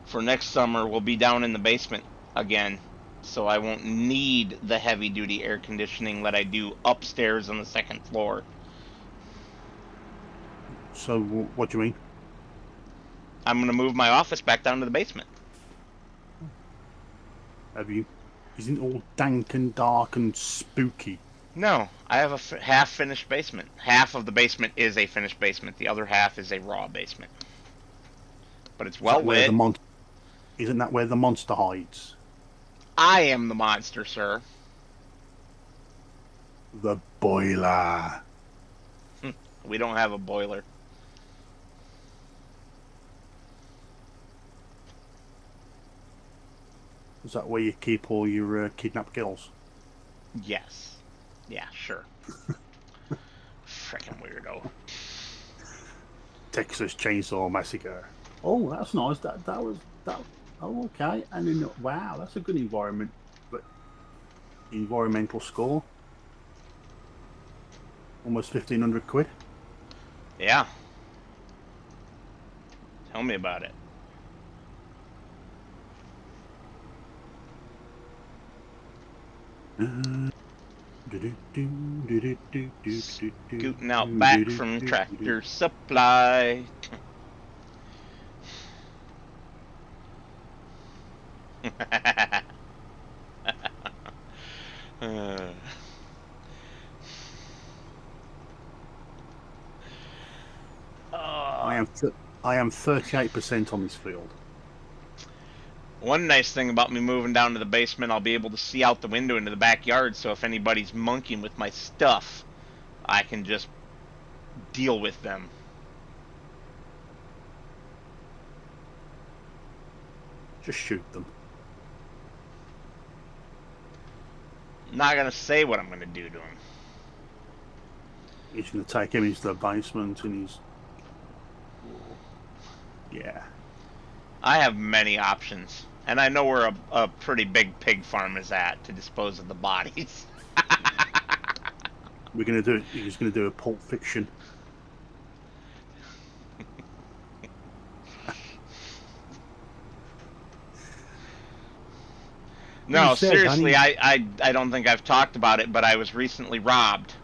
for next summer, will be down in the basement again. So I won't need the heavy duty air conditioning that I do upstairs on the second floor. So what do you mean? I'm going to move my office back down to the basement. Have you? Isn't it all dank and dark and spooky? No, I have a half finished basement. Half of the basement is a finished basement. The other half is a raw basement. But it's Is well that where the lit. mon? Isn't that where the monster hides? I am the monster, sir. The boiler. We don't have a boiler. Is that where you keep all your kidnapped girls? Yes. Yeah, sure. Frickin' weirdo. Texas Chainsaw Massacre. Oh, that's nice. That was that. Oh, okay. And then wow, that's a good environment. But environmental score almost 1,500 quid. Yeah. Tell me about it. Scooting out back from Tractor Supply. I am I am 38% on this field. One nice thing about me moving down to the basement, I'll be able to see out the window into the backyard, so if anybody's monkeying with my stuff, I can just deal with them. Just shoot them. I'm not gonna say what I'm gonna do to him. He's going to take him into the basement and he's. Yeah. I have many options, and I know where a pretty big pig farm is at to dispose of the bodies. We're going to do. He's going to do a Pulp Fiction. No, Said, seriously, I don't think I've talked about it, but I was recently robbed.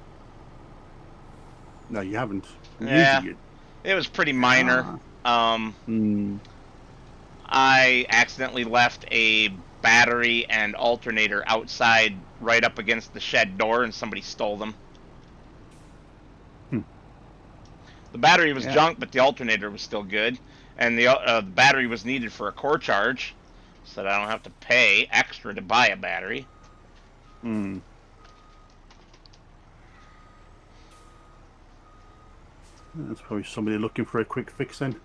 No, you haven't. You Yeah, idiot. it was pretty minor. Ah. Um, Hmm. I accidentally left a battery and alternator outside right up against the shed door, and somebody stole them. The battery was junk, but the alternator was still good. And the battery was needed for a core charge, so that I don't have to pay extra to buy a battery. Hmm. That's probably somebody looking for a quick fix then.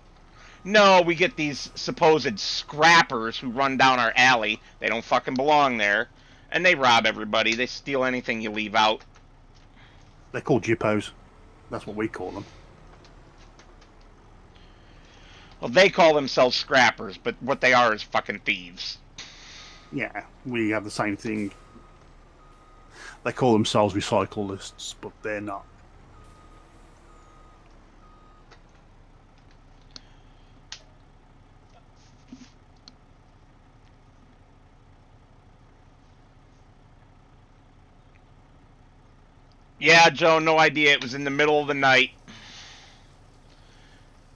No, we get these supposed scrappers who run down our alley. They don't fucking belong there. And they rob everybody. They steal anything you leave out. They're called Jippos. That's what we call them. Well, they call themselves scrappers, but what they are is fucking thieves. Yeah, we have the same thing. They call themselves recyclists, but they're not. Yeah, Joe, no idea. It was in the middle of the night.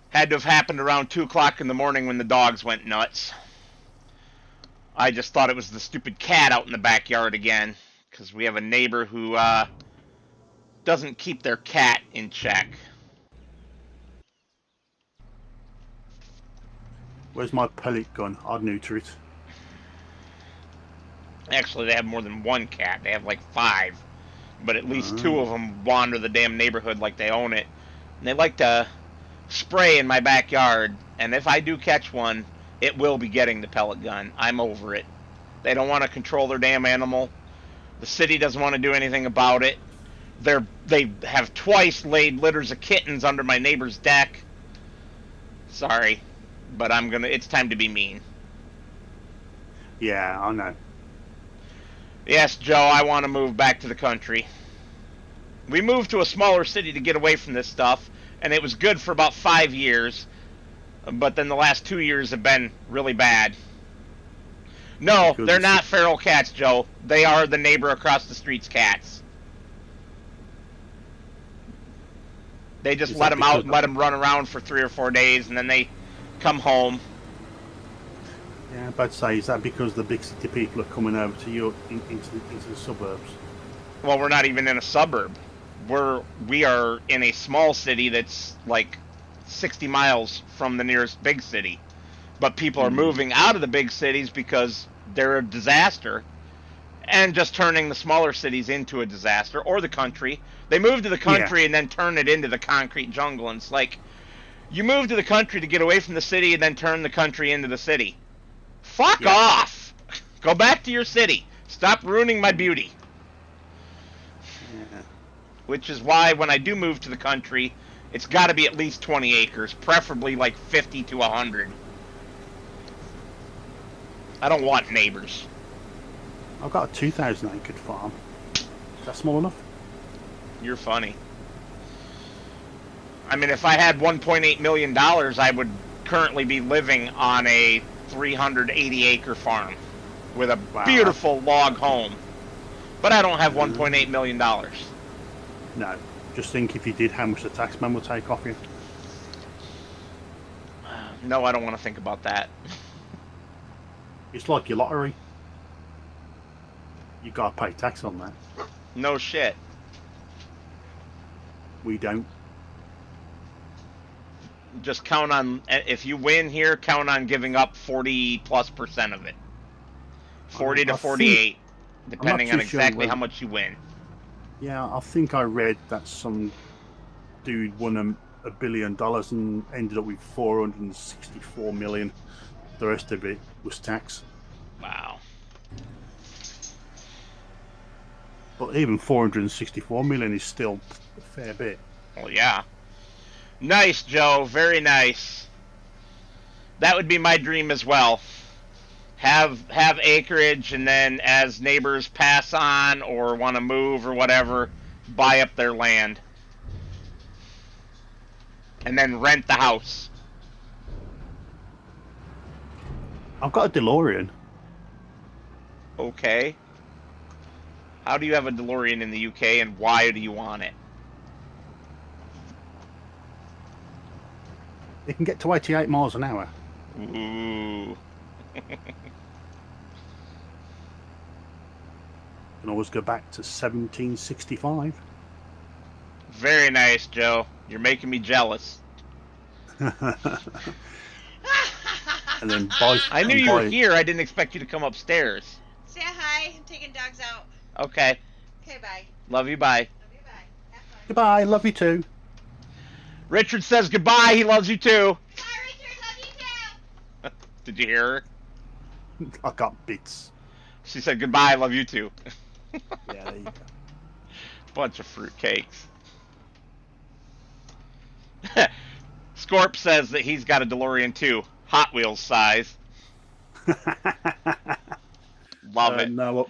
Had to have happened around 2 o'clock in the morning when the dogs went nuts. I just thought it was the stupid cat out in the backyard again, because we have a neighbor who doesn't keep their cat in check. Where's my pellet gun? I'd neuter it. Actually, they have more than one cat. They have like 5. But at least 2 of them wander the damn neighborhood like they own it. And they like to spray in my backyard. And if I do catch one, it will be getting the pellet gun. I'm over it. They don't want to control their damn animal. The city doesn't want to do anything about it. They have twice laid litters of kittens under my neighbor's deck. Sorry, but it's time to be mean. Yeah, I know. Yes, Joe, I want to move back to the country. We moved to a smaller city to get away from this stuff, and it was good for about 5 years, but then the last 2 years have been really bad. No, they're not feral cats, Joe. They are the neighbor across the street's cats. They just let them out and let them run around for 3 or 4 days, and then they come home. Yeah, I'm about to say, is that because the big city people are coming over to you into the suburbs? Well, we're not even in a suburb. We are in a small city that's like 60 miles from the nearest big city. But people are moving out of the big cities because they're a disaster, and just turning the smaller cities into a disaster, or the country. They move to the country and then turn it into the concrete jungle. And it's like, you move to the country to get away from the city and then turn the country into the city. Fuck off! Go back to your city. Stop ruining my beauty. Yeah. Which is why when I do move to the country, it's got to be at least 20 acres, preferably like 50 to 100. I don't want neighbors. I've got a 2,000 acre farm. Is that small enough? You're funny. I mean, if I had $1.8 million, I would currently be living on a 380 acre farm with a beautiful log home. But I don't have $1.8 million. No. Just think if you did, how much the taxman would take off you. No, I don't want to think about that. It's like your lottery. You gotta pay tax on that. No shit. We don't. Just count on, if you win here, count on giving up 40+% of it. 40 to 48, depending on exactly how much you win. Yeah, I think I read that some dude won $1 billion and ended up with 464 million. The rest of it was tax. Wow. But even 464 million is still a fair bit. Well, yeah. Nice, Joe. Very nice. That would be my dream as well. Have acreage, and then as neighbors pass on or want to move or whatever, buy up their land. And then rent the house. I've got a DeLorean. Okay. How do you have a DeLorean in the UK, and why do you want it? It can get to 88 miles an hour. Ooh. You can always go back to 1765. Very nice, Joe. You're making me jealous. And then buy I knew and you were buy. here. I didn't expect you to come upstairs. Say hi. I'm taking dogs out. Okay. Okay, bye. Love you. Bye. Love you, bye. Have fun. Goodbye. Love you too. Richard says goodbye. He loves you too. Bye, Richard. Love you too. Did you hear her? I got bits. She said goodbye. I love you too. Yeah, there you go. Bunch of fruitcakes. Scorp says that he's got a DeLorean too. Hot Wheels size. Love it. No,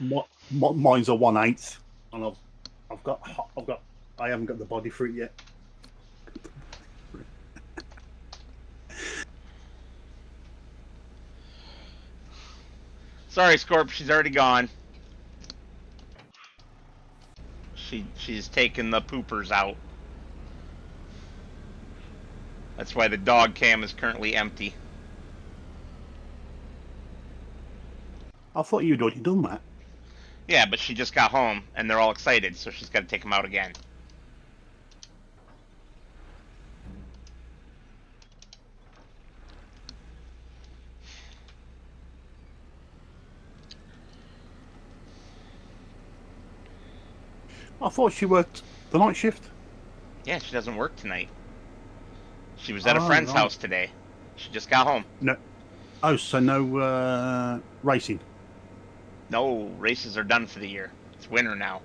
mine's a 1/8, and I haven't got the body for it yet. Sorry, Scorp, she's already gone. She's taken the poopers out. That's why the dog cam is currently empty. I thought you'd already done that. Yeah, but she just got home, and they're all excited, so she's got to take them out again. I thought she worked the night shift. Yeah, she doesn't work tonight. She was at a Oh, friend's right. house today. She just got home. No. Oh, so no racing. No, races are done for the year. It's winter now.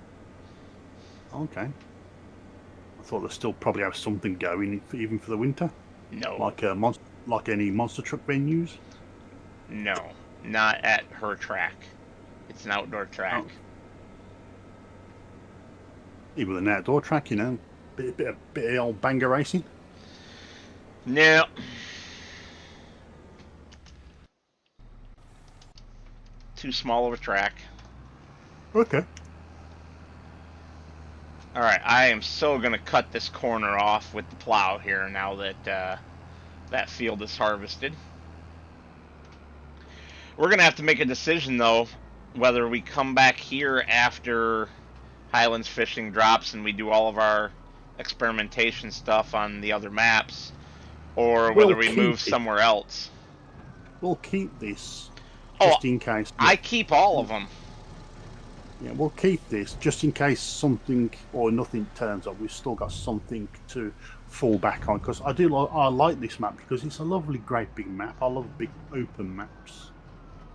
Okay. I thought they still probably have something going even for the winter, No. like any monster truck venues. No, not at her track. It's an outdoor track. Oh. Even an outdoor track, you know, bit of old banger racing. No. Too small of a track. Okay. Alright, I am so going to cut this corner off with the plow here now that that field is harvested. We're going to have to make a decision, though, whether we come back here after Highlands Fishing drops and we do all of our experimentation stuff on the other maps, or whether we move somewhere else. We'll keep this Oh, just in case. I keep all of them. Yeah, we'll keep this just in case something or nothing turns up. We've still got something to fall back on, because I like this map because it's a lovely, great big map. I love big open maps.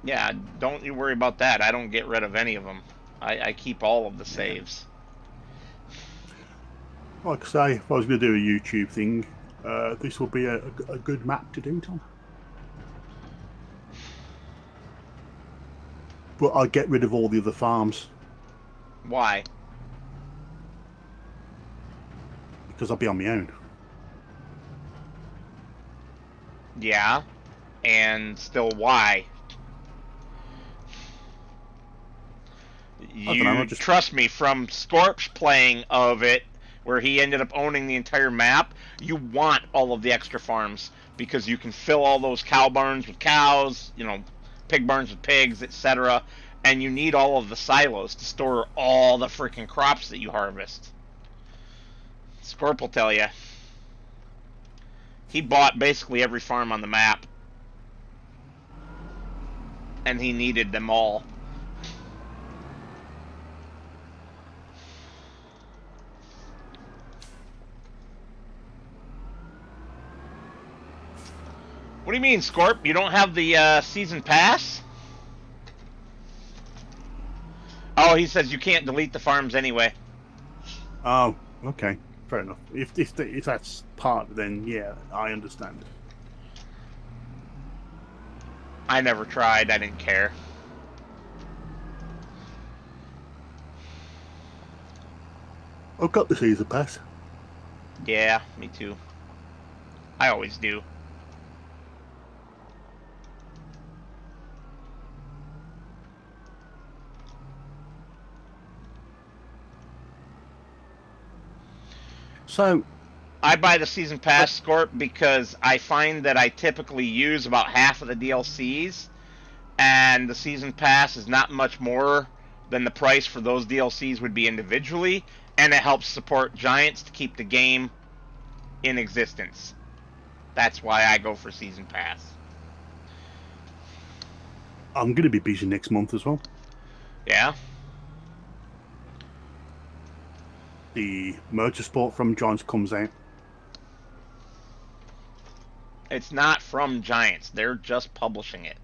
Yeah, don't you worry about that. I don't get rid of any of them. I keep all of the saves. Like I say, if I was going to do a YouTube thing, this will be a good map to do it on. But I'll get rid of all the other farms Why? because I'll be on my own. Yeah, and still why? I don't know, You trust me, from Scorp's playing of it, where he ended up owning the entire map, you want all of the extra farms, because you can fill all those cow barns with cows, you know, pig barns with pigs, etc., and you need all of the silos to store all the freaking crops that you harvest. Scorp will tell you. He bought basically every farm on the map, and he needed them all. What do you mean, Scorp? You don't have the season pass? Oh, he says you can't delete the farms anyway. Oh, okay, fair enough. If that's part, then yeah, I understand. I never tried. I didn't care. I've got the season pass. Yeah, me too. I always do. So I buy the season pass, Scorp, because I find that I typically use about half of the DLCs, and the season pass is not much more then the price for those DLCs would be individually, and it helps support Giants to keep the game in existence. That's why I go for Season Pass. I'm going to be busy next month as well. Yeah? The Motorsport from Giants comes out. It's not from Giants. They're just publishing it.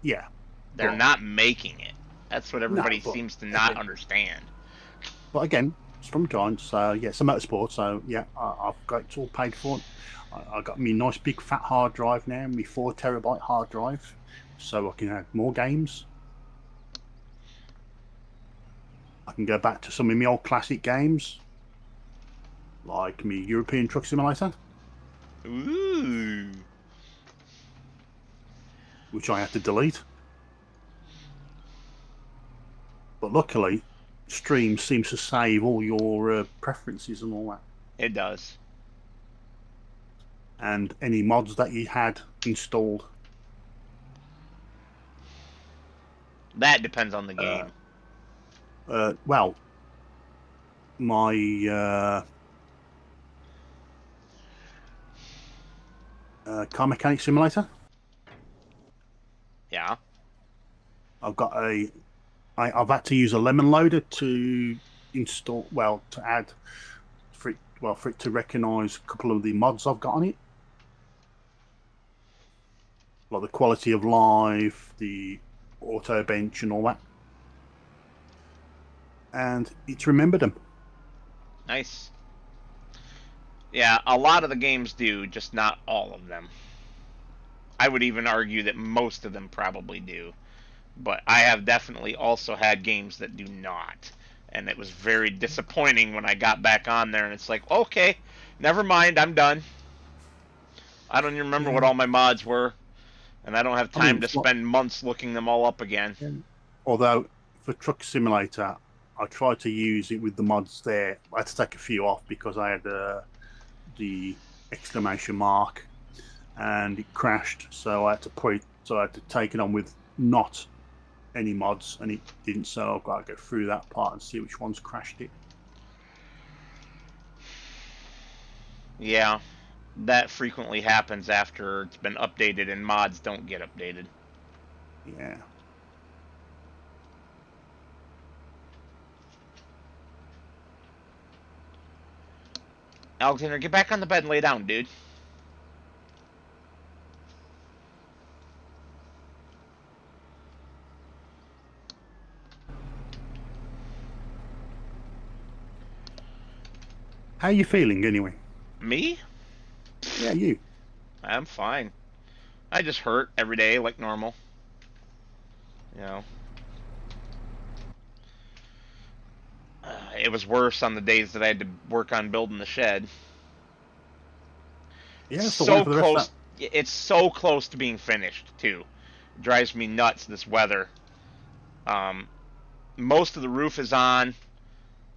Yeah. They're But- not making it. That's what everybody No, but- seems to not understand. But again, it's from Giants, so yeah, it's a Motorsport, so yeah, I've got it all paid for. I got me nice big fat hard drive now, me 4 terabyte hard drive, so I can add more games. I can go back to some of my old classic games, like me European Truck Simulator, Ooh. which I had to delete. But luckily, Stream seems to save all your preferences and all that, It does. and any mods that you had installed. That depends on the game. Well, my car mechanic simulator. Yeah. I've got I've had to use a lemon loader to install, to add for it to recognise a couple of the mods I've got on it, like the quality of life, the auto bench, and all that. And it's remembered them. Nice. Yeah, a lot of the games do, just not all of them. I would even argue that most of them probably do. But I have definitely also had games that do not. And it was very disappointing when I got back on there and it's like, okay, never mind, I'm done. I don't even remember what all my mods were. And I don't have time to spend months looking them all up again. Although, for Truck Simulator, I tried to use it with the mods there. I had to take a few off because I had the exclamation mark and it crashed. So I had to take it on with not any mods, and it didn't. So I've got to go through that part and see which ones crashed it. Yeah, that frequently happens after it's been updated and mods don't get updated. Yeah. Alexander, get back on the bed and lay down, dude. How are you feeling anyway? Me? Yeah, you. I'm fine. I just hurt every day like normal. You know. It was worse on the days that I had to work on building the shed. Yeah, it's So close. It's so close to being finished too. It drives me nuts, this weather. Most of the roof is on,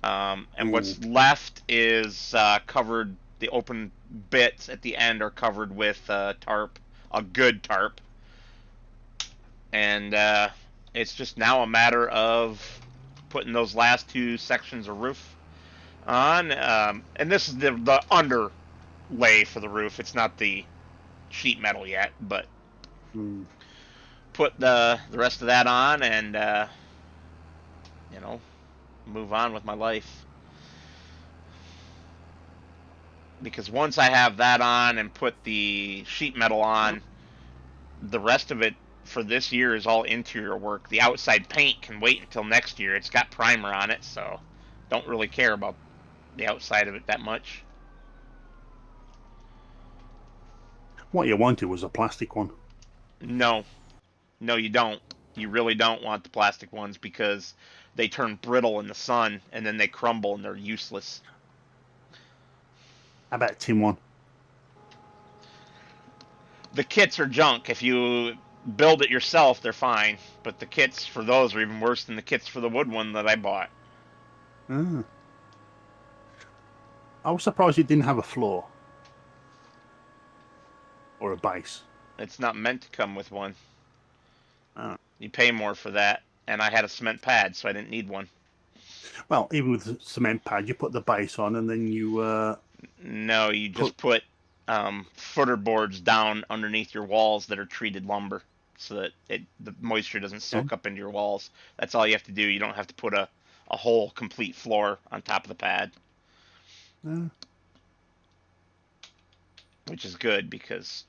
and what's left is covered. The open bits at the end are covered with tarp, a good tarp, and it's just now a matter of putting those last 2 sections of roof on. And this is the underlay for the roof. It's not the sheet metal yet, but put the rest of that on and you know, move on with my life. Because once I have that on and put the sheet metal on, the rest of it for this year is all interior work. The outside paint can wait until next year. It's got primer on it, so don't really care about the outside of it that much. What you wanted was a plastic one. No, you don't. You really don't want the plastic ones because they turn brittle in the sun and then they crumble and they're useless. How about tin one? The kits are junk. If you build it yourself, they're fine. But the kits for those are even worse than the kits for the wood one that I bought. I was surprised it didn't have a floor. Or a base. It's not meant to come with one. Oh. You pay more for that. and I had a cement pad, so I didn't need one. Well, even with the cement pad, you put the base on, and then you No, you just put footer boards down underneath your walls that are treated lumber, so that the moisture doesn't soak up into your walls. That's all you have to do. You don't have to put a whole complete floor on top of the pad, which is good because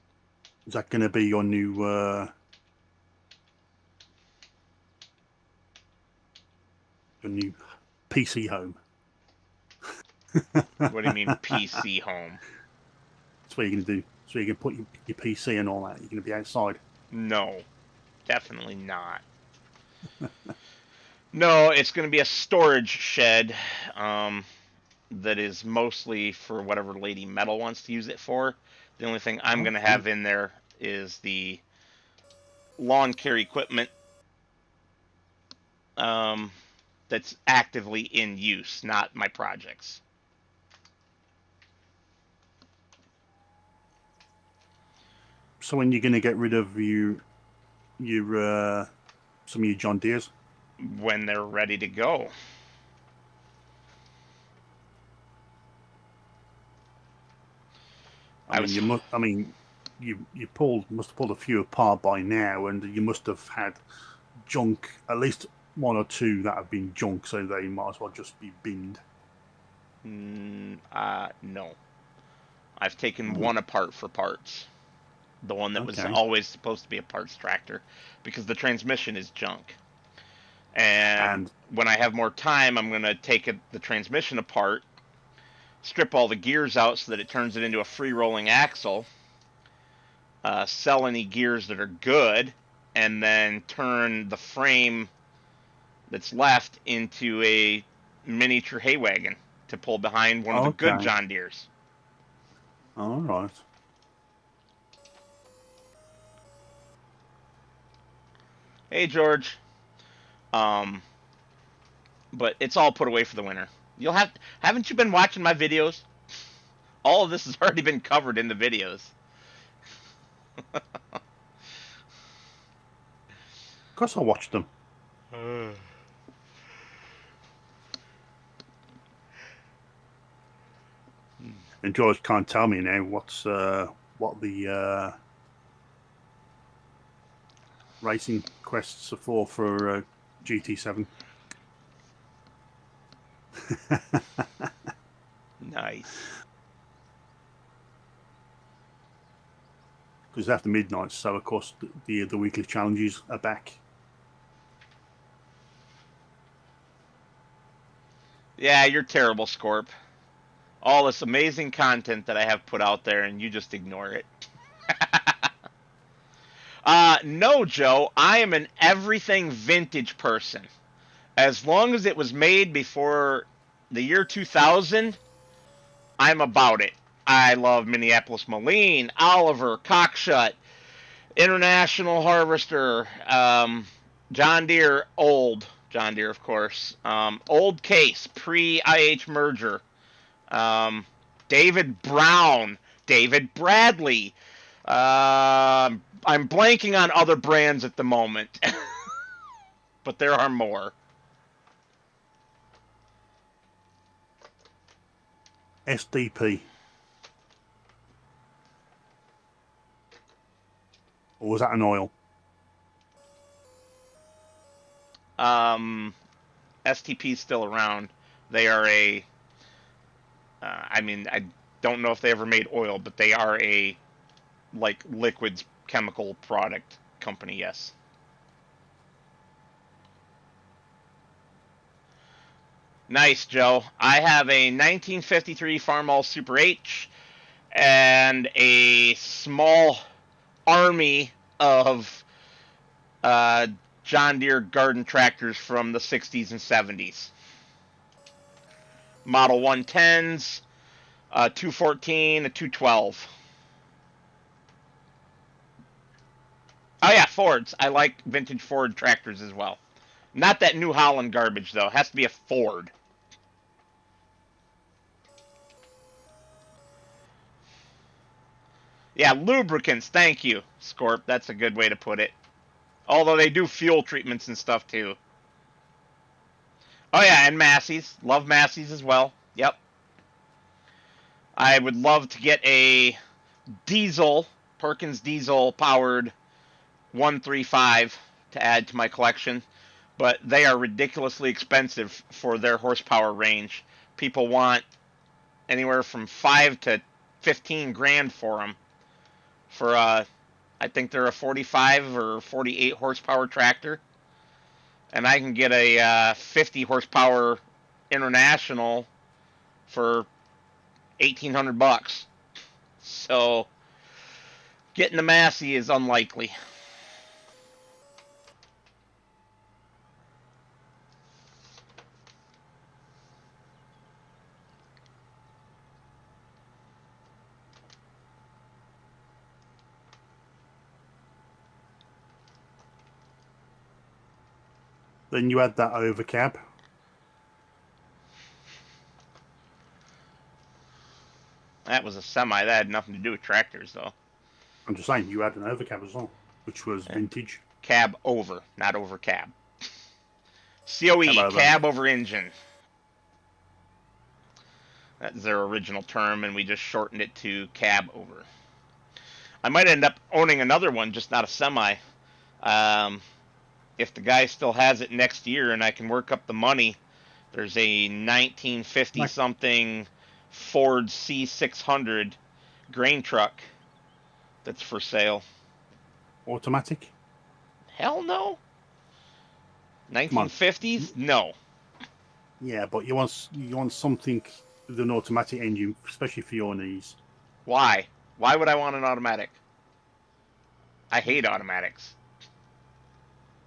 is that going to be your new PC home? what do you mean PC home? That's what you're going to do. So you can put your PC and all that. You're going to be outside. No, definitely not. No, it's going to be a storage shed that is mostly for whatever Lady Metal wants to use it for. The only thing I'm going to have in there is the lawn care equipment that's actively in use, not my projects. So when you're going to get rid of your some of your John Deeres? When they're ready to go. You must have pulled a few apart by now, and you must have had junk, at least one or two that have been junk, so they might as well just be binned. No. I've taken one apart for parts. The one that was always supposed to be a parts tractor, because the transmission is junk. And when I have more time, I'm going to take the transmission apart, strip all the gears out so that it turns it into a free rolling axle, sell any gears that are good, and then turn the frame that's left into a miniature hay wagon to pull behind one of the good John Deeres. All right. Hey, George. But it's all put away for the winter. Haven't you been watching my videos? All of this has already been covered in the videos. Of course I watched them. And George can't tell me now what the racing quests are for GT7. Nice. Because after midnight, so of course the weekly challenges are back. Yeah, you're terrible, Scorp. All this amazing content that I have put out there, and you just ignore it. No, Joe. I am an everything vintage person. As long as it was made before the year 2000, I'm about it. I love Minneapolis Moline, Oliver, Cockshut, International Harvester, John Deere, old John Deere, of course, old Case, pre-IH merger, David Brown, David Bradley. I'm blanking on other brands at the moment, but there are more. SDP. Or was that an oil? STP is still around. They are I don't know if they ever made oil, but they are a, liquids chemical product company, yes. Nice, Joe. I have a 1953 Farmall Super H and a small army of John Deere garden tractors from the 60s and 70s. Model 110s, a 214, a 212. Oh yeah, Fords. I like vintage Ford tractors as well. Not that New Holland garbage, though. It has to be a Ford. Yeah, lubricants. Thank you, Scorp. That's a good way to put it. Although they do fuel treatments and stuff, too. Oh yeah, and Massey's. Love Massey's as well. Yep. I would love to get a diesel, Perkins diesel powered 135 to add to my collection, but they are ridiculously expensive for their horsepower range. People want anywhere from 5 to 15 grand for them. For I think they're a 45 or 48 horsepower tractor, and I can get a 50 horsepower international for $1,800. So getting the Massey is unlikely. Then you had that overcab. That was a semi. That had nothing to do with tractors, though. I'm just saying, you had an overcab as well, which was vintage. Cab over, not over cab. COE, cab over engine. That's their original term, and we just shortened it to cab over. I might end up owning another one, just not a semi. If the guy still has it next year and I can work up the money, there's a 1950-something Ford C600 grain truck that's for sale. Automatic? Hell no. 1950s? No. Yeah, but you want something with an automatic engine, especially for your needs. Why? Why would I want an automatic? I hate automatics.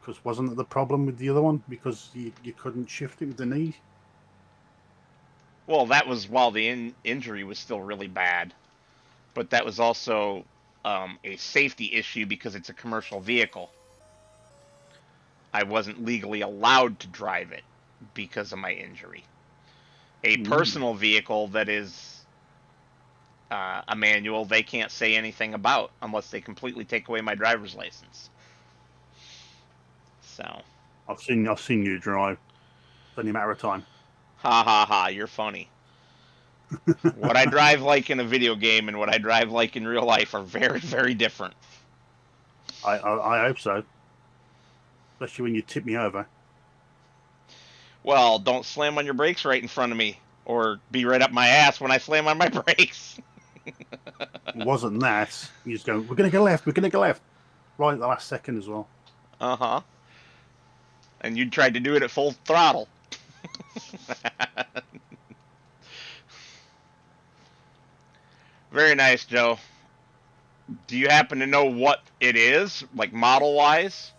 Because wasn't it the problem with the other one? Because you couldn't shift it with the knee? Well, that was while the injury was still really bad. But that was also a safety issue because it's a commercial vehicle. I wasn't legally allowed to drive it because of my injury. A personal vehicle that is a manual, they can't say anything about unless they completely take away my driver's license. So I've seen you drive. It's only a matter of time. Ha ha ha, you're funny. What I drive like in a video game and what I drive like in real life are very, very different. I hope so. Especially when you tip me over. Well, don't slam on your brakes right in front of me, or be right up my ass when I slam on my brakes. It wasn't that. You just go, we're going to go left, we're going to go left. Right at the last second as well. Uh-huh. And you tried to do it at full throttle. Very nice, Joe. Do you happen to know what it is, like model-wise?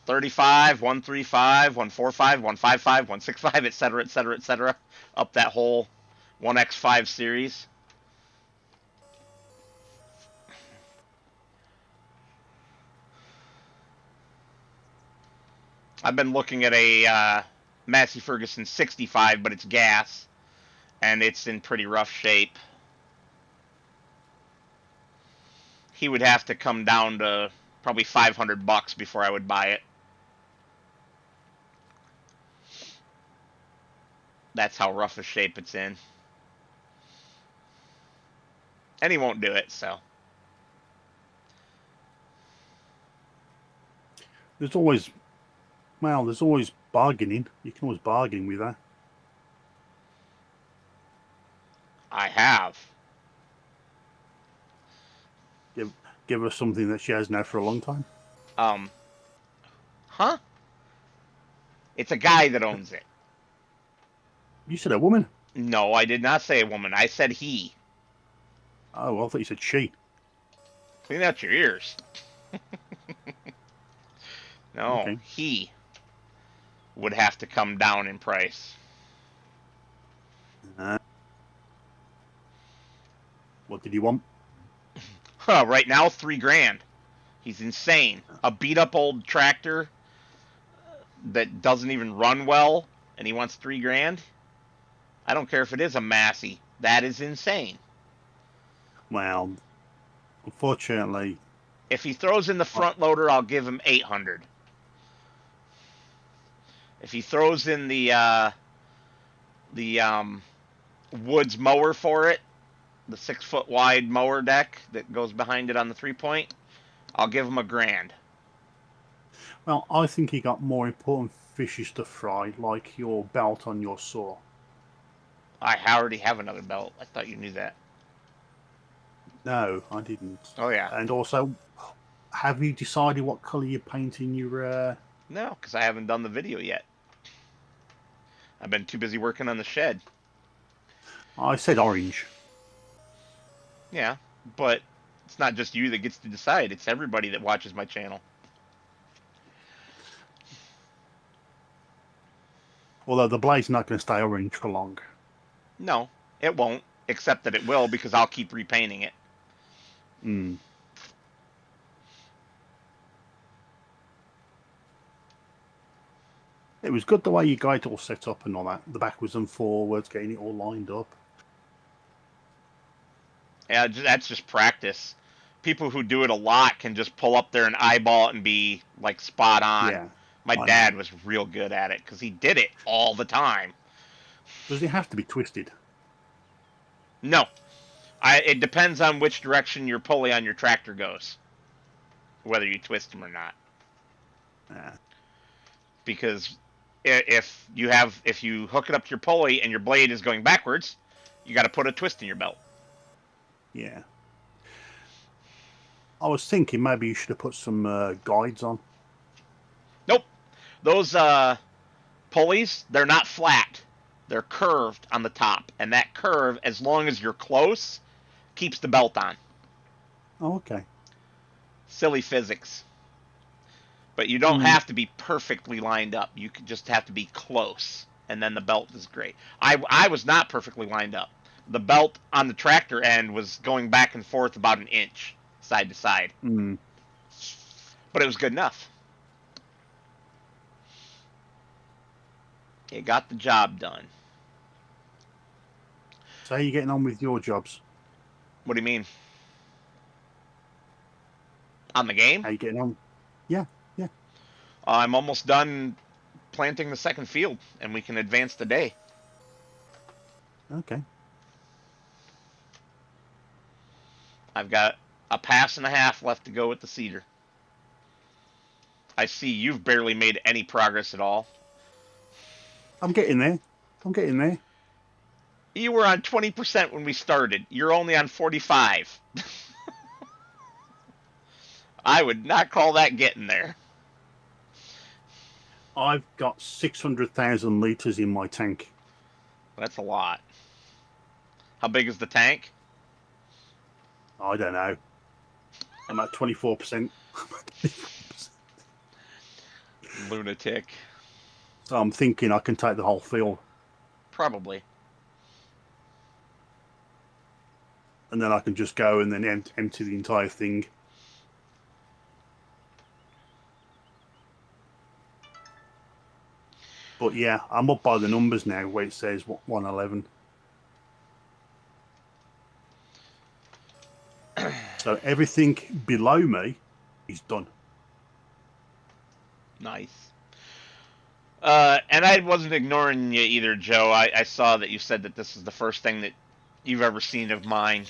35, 135, 145, 155, 165, etc., etc., etc., up that whole 1X5 series. I've been looking at a Massey Ferguson 65, but it's gas, and it's in pretty rough shape. He would have to come down to probably $500 before I would buy it. That's how rough a shape it's in. And he won't do it, so. There's always bargaining. You can always bargain with that. I have. Give her something that she has now for a long time. Huh? It's a guy that owns it. You said a woman. No, I did not say a woman. I said he. Oh, well, I thought you said she. Clean out your ears. No, Okay. he would have to come down in price. What did you want? Right now, $3,000. He's insane. A beat-up old tractor that doesn't even run well, and he wants $3,000. I don't care if it is a Massey. That is insane. Well, unfortunately, if he throws in the front loader, I'll give him $800. If he throws in the woods mower for it, the 6 foot wide mower deck that goes behind it on the 3-point, I'll give him $1,000. Well, I think he got more important fishes to fry, like your belt on your saw. I already have another belt. I thought you knew that. No, I didn't. Oh yeah. And also, have you decided what colour you're painting your? No, because I haven't done the video yet. I've been too busy working on the shed. I said orange. Yeah, but it's not just you that gets to decide. It's everybody that watches my channel. Although the blade's not going to stay orange for long. No, it won't. Except that it will, because I'll keep repainting it. Hmm. It was good the way you got it all set up and all that. The backwards and forwards, getting it all lined up. Yeah, that's just practice. People who do it a lot can just pull up there and eyeball it and be like spot on. Yeah. My dad was real good at it because he did it all the time. Does it have to be twisted? No. It depends on which direction your pulley on your tractor goes. Whether you twist them or not. Yeah. Because if you hook it up to your pulley and your blade is going backwards, you got to put a twist in your belt. Yeah. I was thinking maybe you should have put some guides on. Nope. Those pulleys, they're not flat. They're curved on the top. And that curve, as long as you're close, keeps the belt on. Oh, okay. Silly physics. But you don't have to be perfectly lined up. You just have to be close. And then the belt is great. I was not perfectly lined up. The belt on the tractor end was going back and forth about an inch, side to side. Mm. But it was good enough. It got the job done. So how are you getting on with your jobs? What do you mean? On the game? How are you getting on? Yeah, yeah. I'm almost done planting the second field, and we can advance the day. Okay. I've got a pass and a half left to go with the cedar. I see you've barely made any progress at all. I'm getting there. You were on 20% when we started. You're only on 45. I would not call that getting there. I've got 600,000 litres in my tank. That's a lot. How big is the tank? I don't know. I'm at 24%. Lunatic. So I'm thinking I can take the whole field. Probably. And then I can just go and then empty the entire thing. But yeah, I'm up by the numbers now where it says 111. So everything below me is done. Nice. And I wasn't ignoring you either, Joe. I saw that you said that this is the first thing that you've ever seen of mine.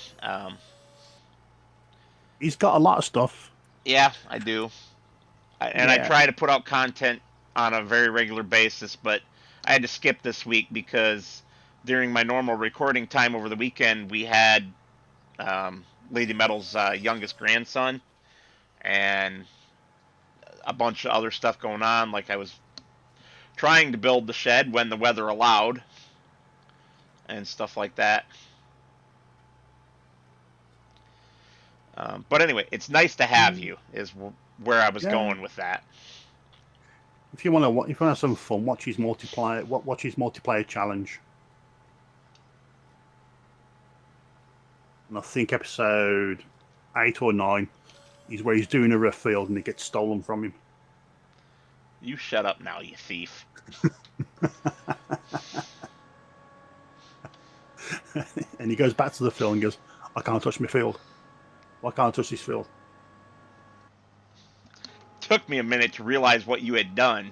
He's got a lot of stuff. Yeah, I do. I try to put out content on a very regular basis, but I had to skip this week because during my normal recording time over the weekend, we had Lady Metal's youngest grandson and a bunch of other stuff going on. Like I was trying to build the shed when the weather allowed and stuff like that. But anyway, it's nice to have you is where I was going with that. If you want to have some fun, watch his multiplayer challenge. And I think episode 8 or 9 is where he's doing a rough field and it gets stolen from him. You shut up now, you thief. And he goes back to the field and goes, I can't touch my field. Why can't I touch this field? Took me a minute to realize what you had done.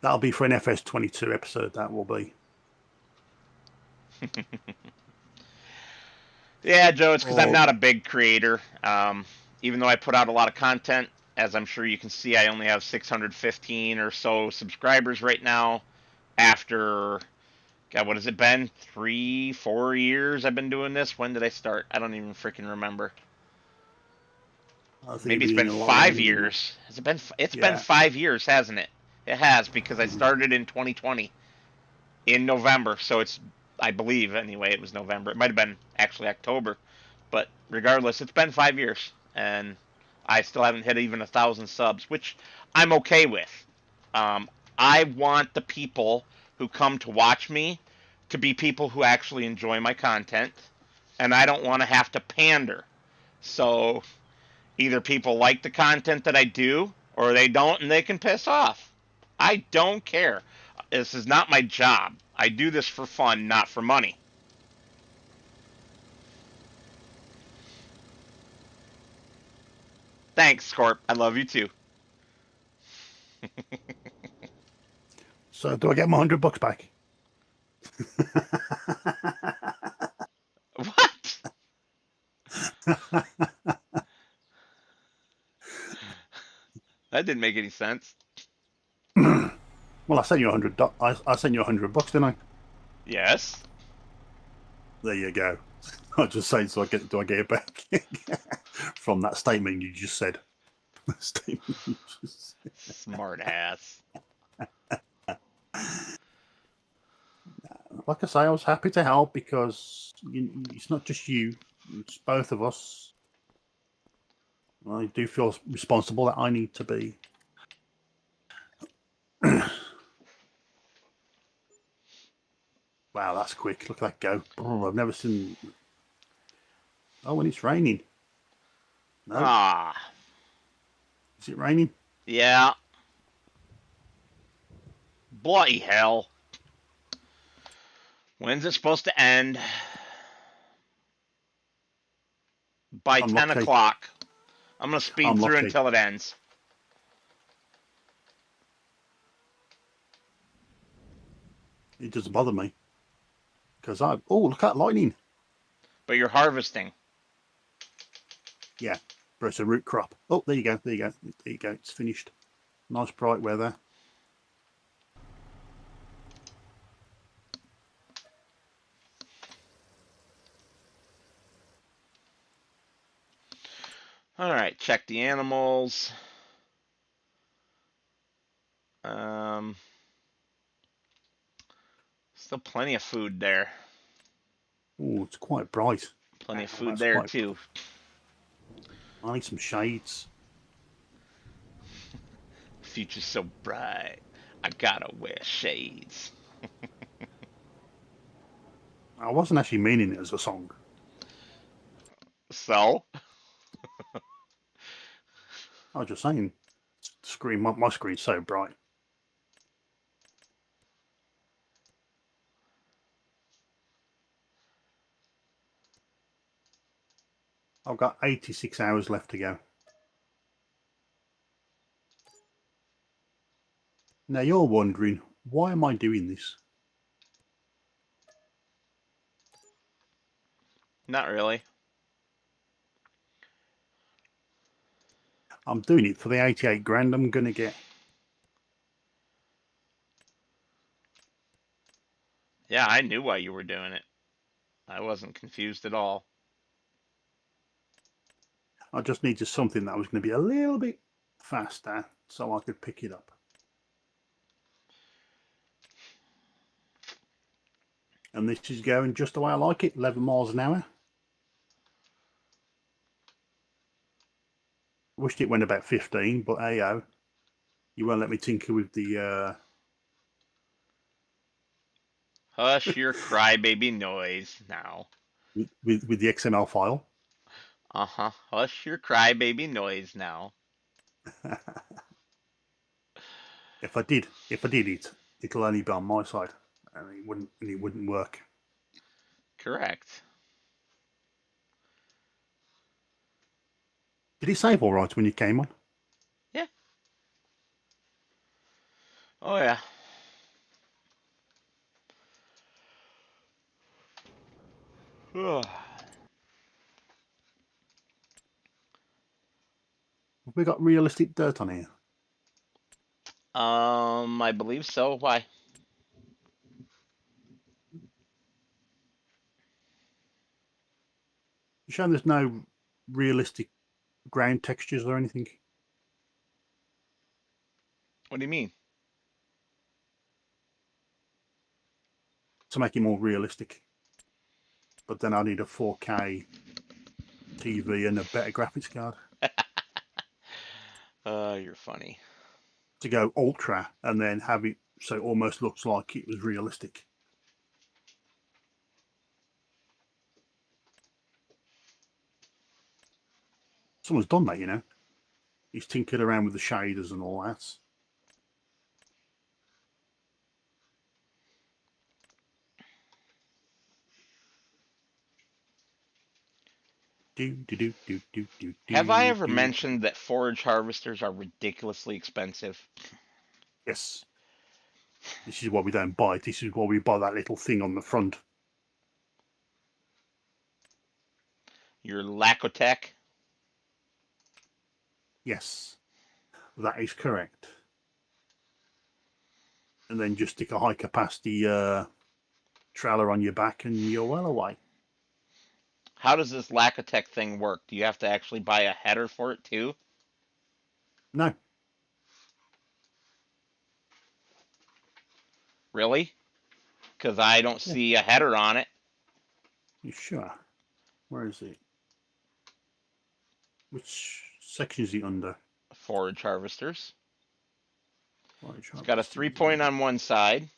That'll be for an FS22 episode. That will be. Yeah, Joe, it's because I'm Oh, not a big creator. Even though I put out a lot of content, as I'm sure you can see, I only have 615 or so subscribers right now. After, God, what has it been? 3, 4 years I've been doing this. When did I start? I don't even freaking remember. I think Maybe you've it's been been doing a lot 5 longer than that. years. Has it been? It's been Yeah. 5 years, hasn't it? It has because I Mhm. started in 2020 in November. So it's, I believe anyway, it was November. It might have been actually October, but regardless, it's been 5 years, and I still haven't hit even 1,000 subs, which I'm okay with. Um, I want the people who come to watch me to be people who actually enjoy my content, and I don't want to have to pander. So either people like the content that I do, or they don't, and they can piss off. I don't care. This is not my job. I do this for fun, not for money. Thanks, Scorp. I love you too. So do I get my $100 back? What? That didn't make any sense. Well, I sent you I sent you $100, didn't I? Yes. There you go. I was just saying, so do I get it back from that statement you just said? Statement you just said. Smart ass. Like I say, I was happy to help because it's not just you; it's both of us. I do feel responsible that I need to be. Wow, that's quick. Look at that go. Oh, I've never seen. Oh, when it's raining. No, Ah. is it raining? Yeah. Bloody hell. When's it supposed to end? By I'm 10 lucky. o'clock. I'm going to speed I'm through lucky. until it ends. It doesn't bother me because I. Oh, look at lightning. But you're harvesting. Yeah, but it's a root crop. Oh, there you go. There you go. There you go. It's finished. Nice bright weather. Alright, check the animals. Um, Still plenty of food there. Oh, it's quite bright. Plenty Wow, of food that's there, quite. too. I need some shades. Future's so bright. I gotta wear shades. I wasn't actually meaning it as a song. So? I was just saying. Screen. My screen's so bright. I've got 86 hours left to go. Now you're wondering, why am I doing this? Not really. I'm doing it for the 88 grand I'm going to get. Yeah, I knew why you were doing it. I wasn't confused at all. I just needed something that was going to be a little bit faster so I could pick it up. And this is going just the way I like it, 11 miles an hour. Wished it went about 15, but hey, you won't let me tinker with the Hush your crybaby noise now. with the XML file. Uh-huh. Hush your crybaby noise now. If I did it, it'll only be on my side, and it wouldn't work. Correct. Did it save all right when you came on? Yeah. Oh yeah. Have we got realistic dirt on here? I believe so. Why? You showing there's no realistic ground textures or anything What do you mean? to make it more realistic. But then I need a 4K TV and a better graphics card You're funny. to go ultra and then have it so it almost looks like it was realistic. Someone's done that, you know. He's tinkered around with the shaders and all that. Have I ever mentioned that forage harvesters are ridiculously expensive? Yes. This is why we don't buy it. This is why we buy that little thing on the front. Your Lacotech? Yes, that is correct. And then just stick a high capacity trailer on your back and you're well away. How does this Lacotech thing work? Do you have to actually buy a header for it too? No. Really? Because I don't see a header on it. You sure? Where is it? Which section is it under? Forage harvesters. Forage It's got a 3-point on one side,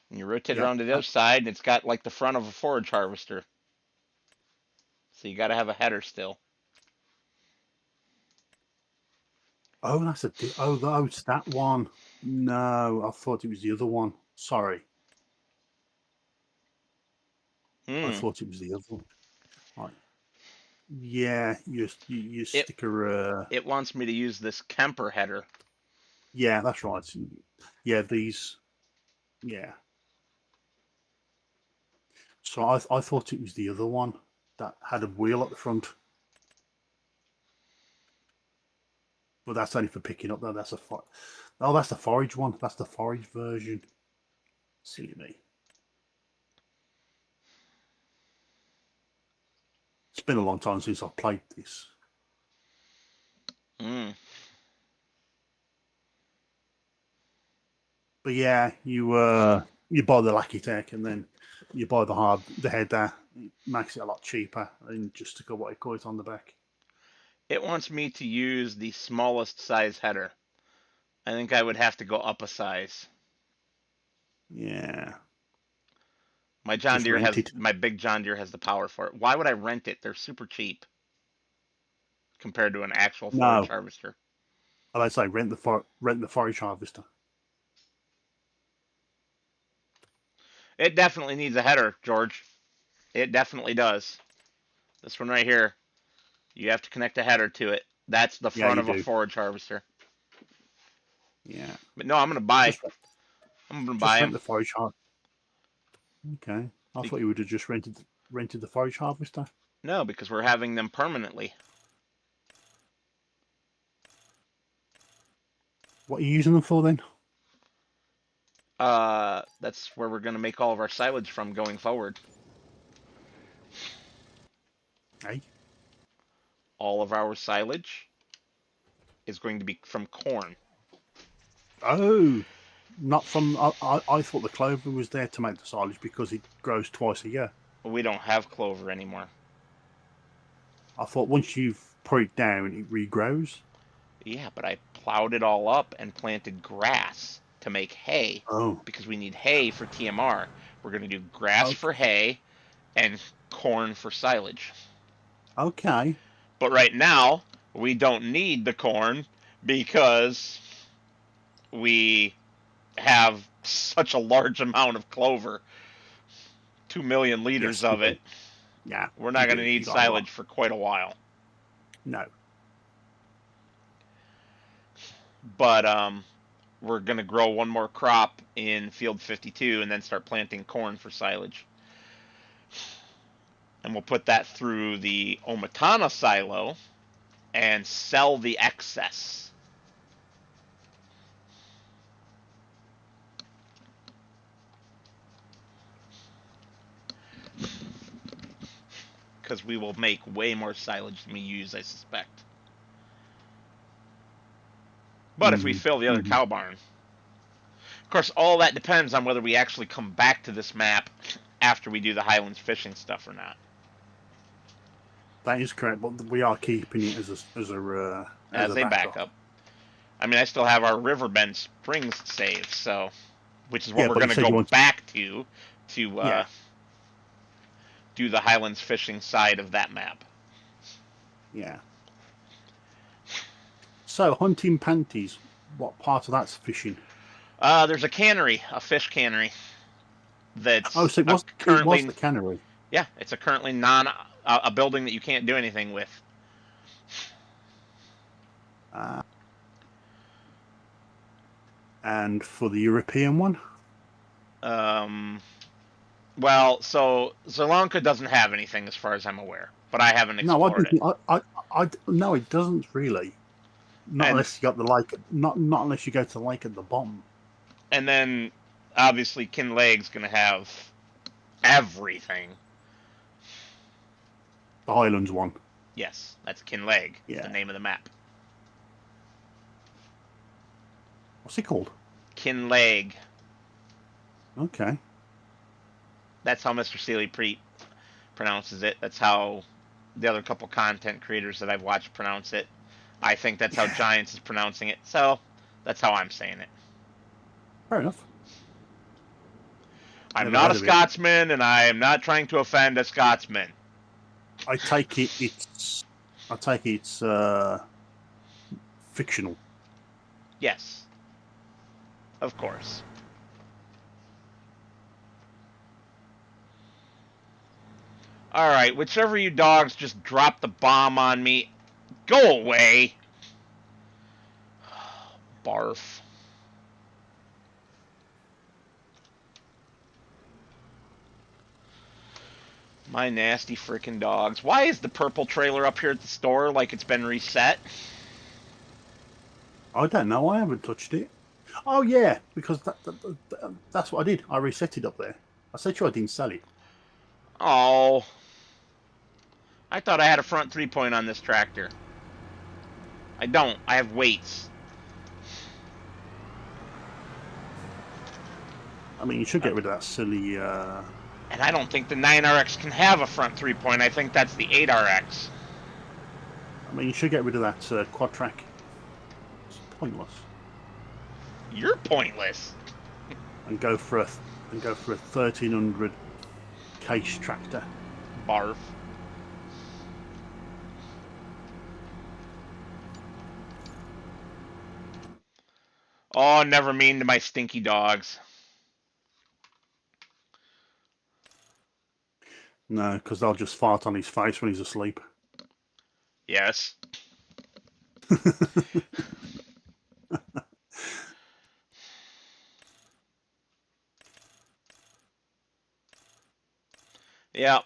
and you rotate it around to the other side, and it's got like the front of a forage harvester. So you got to have a header still. Oh, that's a. Oh, it's that one. No, I thought it was the other one. Sorry. I thought it was the other one. Right. Yeah, your sticker. It wants me to use this Kemper header. Yeah, that's right. Yeah, these. Yeah. So I thought it was the other one that had a wheel at the front. But that's only for picking up. Though that's that's the forage one. That's the forage version. Silly me. It's been a long time since I've played this. But yeah, you buy the Lucky Tech and then you buy the header. It makes it a lot cheaper and just stick a what you call it on the back. It wants me to use the smallest size header. I think I would have to go up a size. Yeah. My big John Deere has the power for it. Why would I rent it? They're super cheap compared to an actual forage harvester. I'd say rent the forage harvester. It definitely needs a header, George. It definitely does. This one right here, you have to connect a header to it. That's the front of a forage harvester. Yeah. But no, I'm gonna buy. I'm gonna buy rent the forage harvester. Okay. I thought you would have just rented the forage harvester. No, because we're having them permanently. What are you using them for then? That's where we're gonna make all of our silage from going forward. Hey. All of our silage is going to be from corn. Oh, not from. I thought the clover was there to make the silage because it grows twice a year. We don't have clover anymore. I thought once you've put it down, it regrows. Yeah, but I plowed it all up and planted grass to make hay. Oh. Because we need hay for TMR. We're going to do grass for hay and corn for silage. Okay. But right now, we don't need the corn because we have such a large amount of clover. 2 million liters of it. Yeah. We're not going to need silage for quite a while. No. But we're going to grow one more crop in field 52 and then start planting corn for silage. And we'll put that through the Omatana silo and sell the excess. Because we will make way more silage than we use, I suspect. But if we fill the other cow barn, of course, all that depends on whether we actually come back to this map after we do the Highlands fishing stuff or not. That is correct, but we are keeping it as a backup. I mean, I still have our Riverbend Springs saved, so which is what we're going to go back to do the Highlands fishing side of that map. Yeah. So, hunting panties, what part of that's fishing? There's a cannery, a fish cannery. That's so it was the cannery. Yeah, it's a currently a building that you can't do anything with. And for the European one? Well, so Sri Lanka doesn't have anything as far as I'm aware, but I haven't explored it. No, it doesn't really. Unless you got the lake. Not unless you go to the lake at the bottom. And then, obviously, Kinlaig's going to have everything. The Highlands one. Yes, that's Kinlaig. Yeah. The name of the map. What's it called? Kinlaig. Okay. That's how Mr. Seeley pronounces it. That's how the other couple content creators that I've watched pronounce it. I think that's how Giants is pronouncing it. So, that's how I'm saying it. Fair enough. I'm not a Scotsman, and I am not trying to offend a Scotsman. I take it's fictional. Yes. Of course. Alright, whichever you dogs just dropped the bomb on me, go away. Barf. My nasty frickin' dogs. Why is the purple trailer up here at the store like it's been reset? I don't know. I haven't touched it. Oh, yeah, because that's what I did. I reset it up there. I said to you I didn't sell it. Oh. I thought I had a front 3-point on this tractor. I don't. I have weights. I mean, you should get rid of that silly... And I don't think the 9RX can have a front 3-point. I think that's the 8RX. I mean, you should get rid of that quad track. It's pointless. You're pointless. And go for a 1300 case tractor. Barf. Oh, never mean to my stinky dogs. No, because they'll just fart on his face when he's asleep. Yes. Yeah.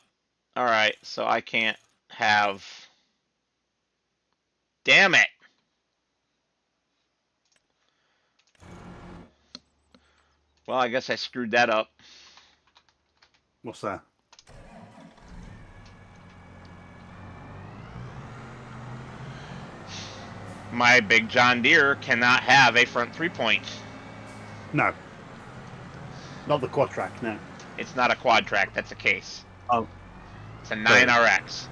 Alright, so I can't have... Damn it! Well, I guess I screwed that up. What's that? My big John Deere cannot have a front 3-point. No. Not the quad track, no. It's not a quad track, that's a case. Oh. It's a 9RX.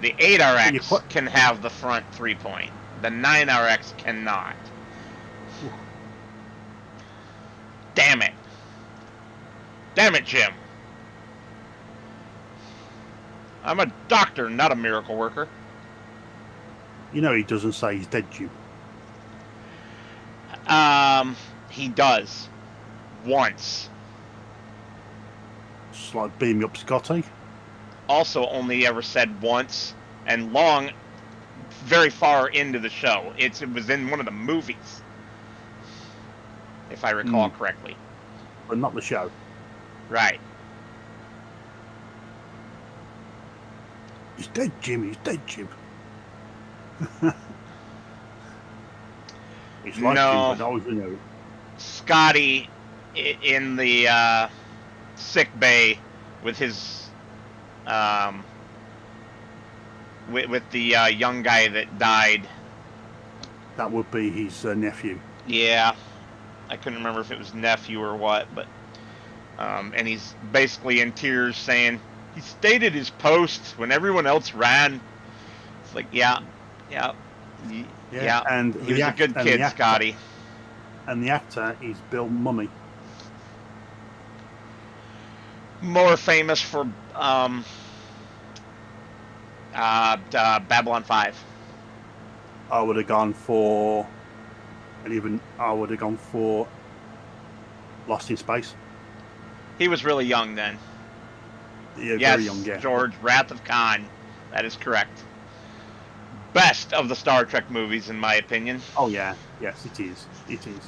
The 8RX can have the front 3-point. The 9RX cannot. Damn it. Damn it, Jim. I'm a doctor, not a miracle worker. You know he doesn't say he's dead, Jim. He does. Once. Just like beam me up, Scotty. Also only ever said once, and very far into the show. It was in one of the movies. if I recall correctly. But not the show. Right. He's dead, Jim. He's dead, Jim. It's like No. Jim, but I was in there. Scotty in the sick bay with his with the young guy that died. That would be his nephew. Yeah, I couldn't remember if it was nephew or what, but and he's basically in tears saying he stayed at his post when everyone else ran. It's like, yeah. And He was a good kid, Scotty. And the actor is Bill Mummy. More famous for Babylon 5. I would have gone for, Lost in Space. He was really young then. Yeah, Yes, very young, yeah. George, Wrath of Khan. That is correct. Best of the Star Trek movies, in my opinion. Oh yeah, yes, it is. It is.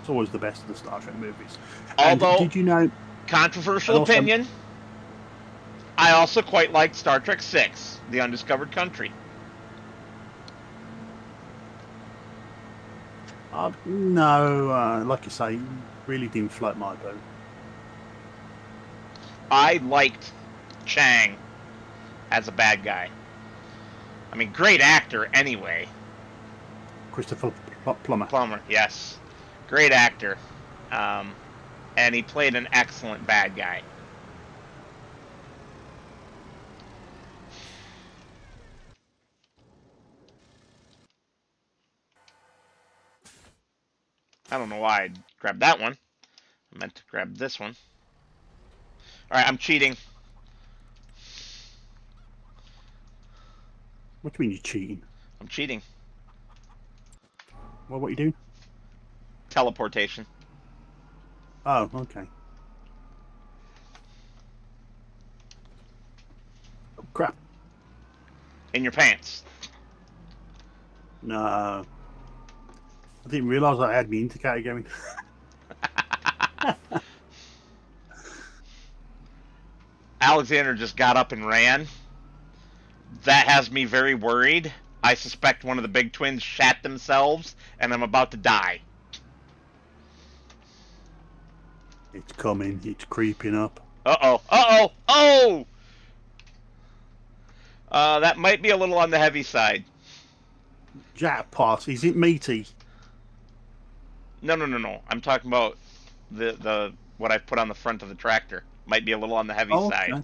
It's always the best of the Star Trek movies. Although, and did you know? Controversial opinion. I also quite liked Star Trek 6, The Undiscovered Country. No, like you say, really didn't float my boat. I liked Chang as a bad guy. I mean, great actor anyway. Christopher Plummer. Plummer, yes. Great actor. And he played an excellent bad guy. I don't know why I grabbed that one. I meant to grab this one. Alright, I'm cheating. What do you mean you're cheating? I'm cheating. Well, what are you doing? Teleportation. Oh, okay. Oh, crap. In your pants. No. I didn't realise I had my indicator going. Alexander just got up and ran. That has me very worried. I suspect one of the big twins shat themselves, and I'm about to die. It's coming. It's creeping up. Uh-oh. Uh-oh. Oh! That might be a little on the heavy side. Jackpot. Is it meaty? No. I'm talking about the what I put on the front of the tractor. Might be a little on the heavy side. Okay.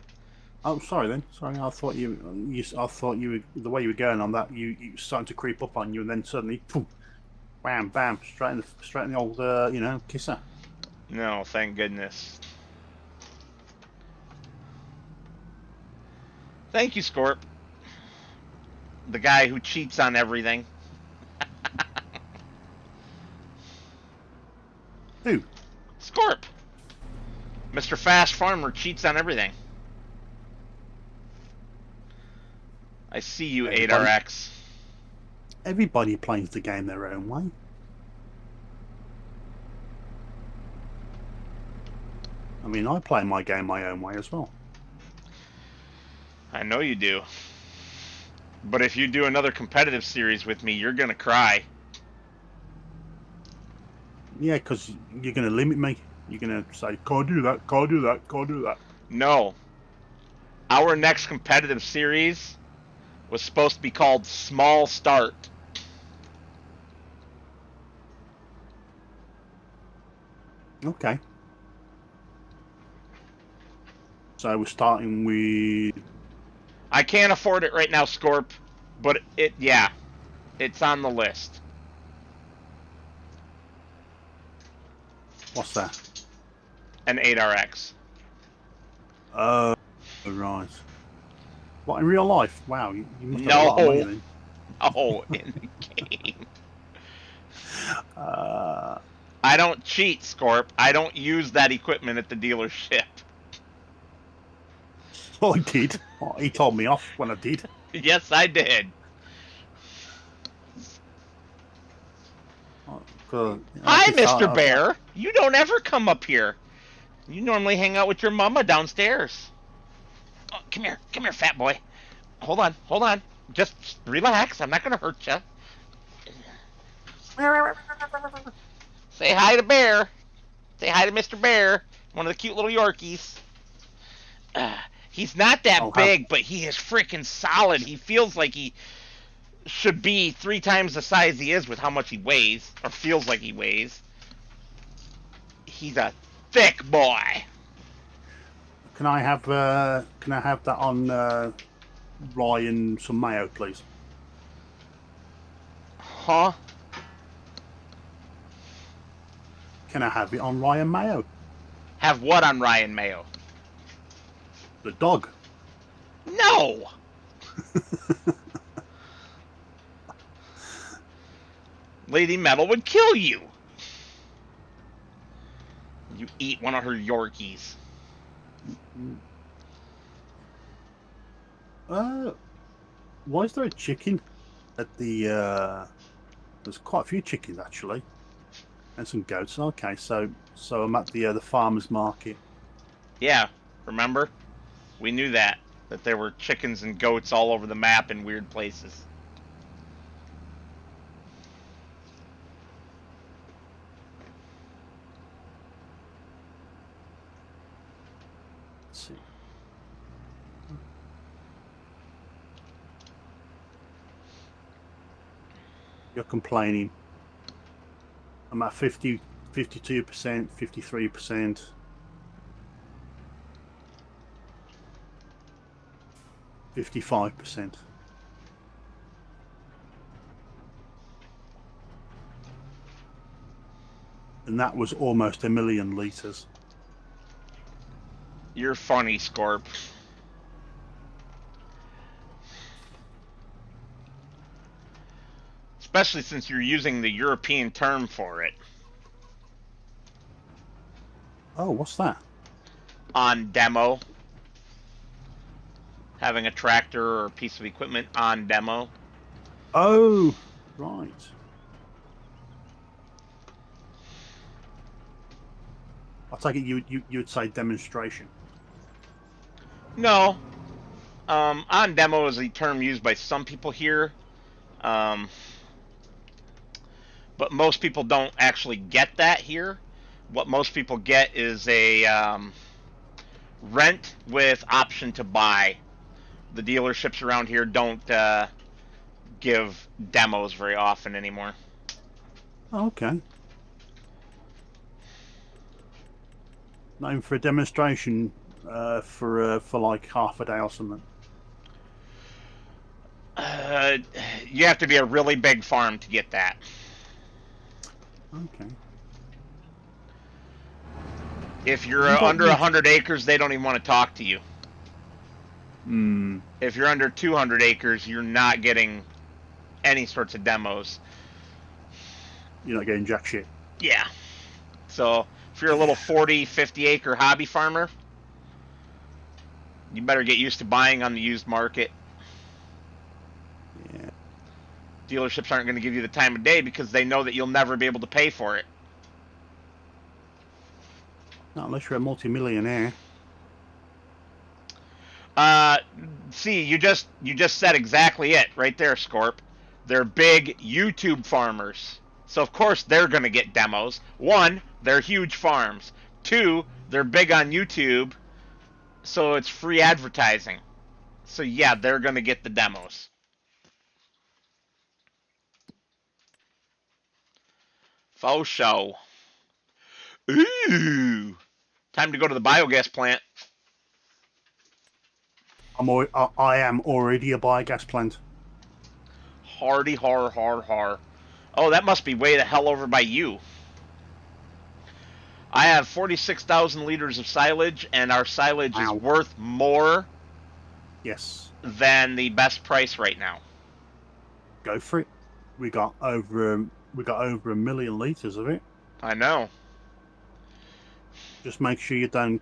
Oh, sorry then. Sorry, I thought you were, the way you were going on that. You were starting to creep up on you, and then suddenly, boom, bam, bam, straight in the old, kisser. No, thank goodness. Thank you, Scorp. The guy who cheats on everything. Who? Scorp. Mr. Fast Farmer cheats on everything. I see you, Everybody. 8RX. Everybody plays the game their own way. I mean, I play my game my own way as well. I know you do. But if you do another competitive series with me, you're gonna cry. Yeah, because you're going to limit me. You're going to say, can't do that, can't do that, can't do that. No. Our next competitive series was supposed to be called Small Start. Okay. So we're starting with... I can't afford it right now, Scorp, but it's on the list. What's that? An 8RX. Right. What, in real life? Wow, you must have a lot of money then. Oh, in the game. I don't cheat, Scorp. I don't use that equipment at the dealership. Oh, I did. Oh, he told me off when I did. Yes, I did. Hi, Mr. Bear. You don't ever come up here. You normally hang out with your mama downstairs. Oh, come here, fat boy. Hold on. Just relax. I'm not gonna hurt you. Say hi to Bear. Say hi to Mr. Bear, one of the cute little Yorkies. He's not that big, but he is freaking solid. He feels like he should be 3 times the size he is with how much he weighs, or feels like he weighs. He's a thick boy. Can I have that on rye and some mayo, please? Huh? Can I have it on rye and mayo? Have what on rye and mayo? The dog. No! Lady Metal would kill you. You eat one of her Yorkies. Why is there a chicken at the? There's quite a few chickens actually, and some goats. Okay, so I'm at the farmers market. Yeah, remember? We knew that there were chickens and goats all over the map in weird places. Let's see. You're complaining. I'm at 50, 52%, 53%. 55%. And that was almost 1 million litres. You're funny, Scorp. Especially since you're using the European term for it. Oh, what's that? On demo. Having a tractor or a piece of equipment on demo. Oh, right. I take it you'd say demonstration. No. On demo is a term used by some people here. But most people don't actually get that here. What most people get is a rent with option to buy. The dealerships around here don't give demos very often anymore. Oh, okay. Not even for a demonstration for like half a day or something. You have to be a really big farm to get that. Okay. If you're under 100 acres, they don't even want to talk to you. Hmm. If you're under 200 acres, you're not getting any sorts of demos. You're not getting jack shit. Yeah. So, if you're a little 40, 50 acre hobby farmer, you better get used to buying on the used market. Yeah. Dealerships aren't going to give you the time of day because they know that you'll never be able to pay for it. Not unless you're a multi-millionaire. See, you just said exactly it right there, Scorp. They're big YouTube farmers. So, of course, they're going to get demos. 1, they're huge farms. 2, they're big on YouTube, so it's free advertising. So, yeah, they're going to get the demos. Faux show. Ooh. Time to go to the biogas plant. I am already a biogas plant. Hardy har har har. Oh, that must be way the hell over by you. I have 46,000 liters of silage, and our silage is worth more than the best price right now. Go for it. We got over 1 million liters of it. I know. Just make sure you don't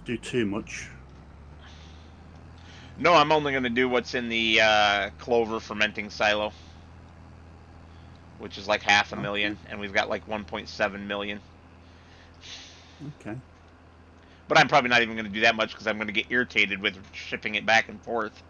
do too much. No, I'm only going to do what's in the clover fermenting silo. which is like half a Okay. million, and we've got like 1.7 million. Okay. But I'm probably not even going to do that much because I'm going to get irritated with shipping it back and forth.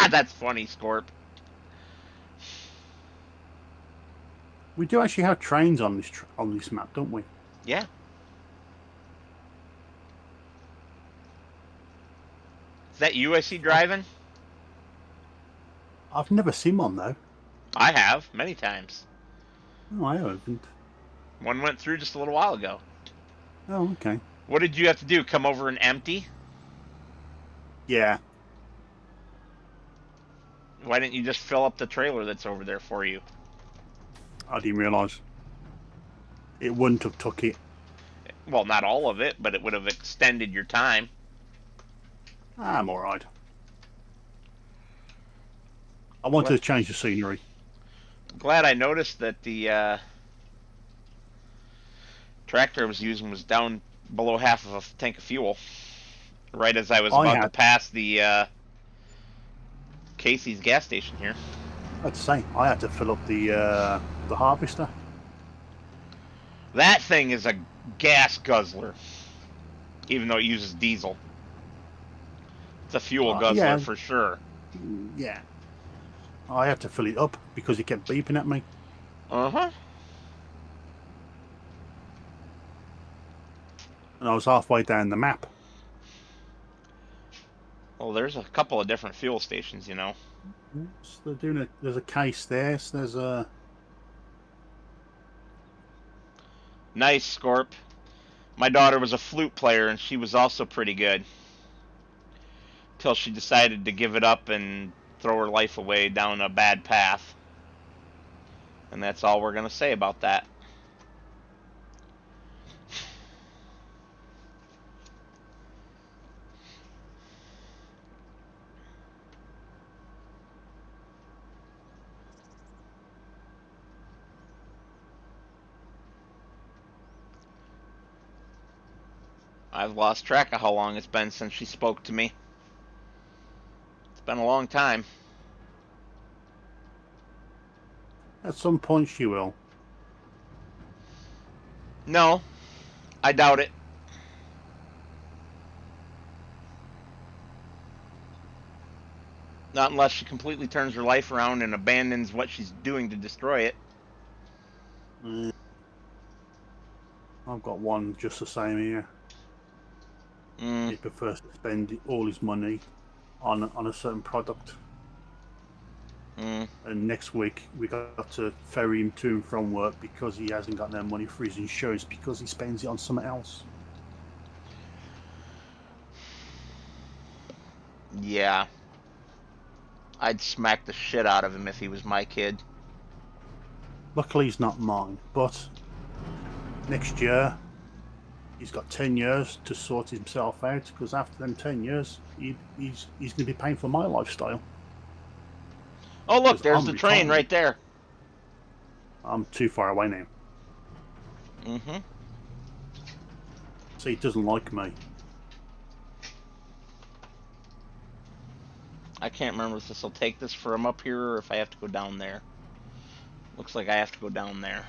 That's funny, Scorp. We do actually have trains on this map, don't we? Yeah. Is that you I see driving? I've never seen one though. I have, many times. Oh, I haven't. One went through just a little while ago. Oh, okay. What did you have to do? Come over and empty? Yeah. Why didn't you just fill up the trailer that's over there for you? I didn't realise. It wouldn't have took it. Well, not all of it, but it would have extended your time. I'm alright. I wanted to change the scenery. Glad I noticed that the tractor I was using was down below half of a tank of fuel. Right as I was about to pass the Casey's gas station here. I'd say I had to fill up the harvester. That thing is a gas guzzler, even though it uses diesel. It's a fuel guzzler yeah. for sure. Yeah. I had to fill it up because it kept beeping at me. Uh-huh. And I was halfway down the map. Well, there's a couple of different fuel stations, you know. So they're doing there's a case there, so there's a... Nice, Scorp. My daughter was a flute player, and she was also pretty good. Till she decided to give it up and throw her life away down a bad path. And that's all we're going to say about that. I've lost track of how long it's been since she spoke to me. It's been a long time. At some point she will. No, I doubt it. Not unless she completely turns her life around and abandons what she's doing to destroy it. I've got one just the same here. He prefers to spend all his money on a certain product. And next week we got to ferry him to and from work because he hasn't got no money for his insurance because he spends it on something else. Yeah. I'd smack the shit out of him if he was my kid. Luckily he's not mine, but next year he's got 10 years to sort himself out because after them 10 years he's going to be paying for my lifestyle. Oh look, there's the train right there. I'm too far away now. See, he doesn't like me. I can't remember if this will take this from up here or if I have to go down there. Looks like I have to go down there.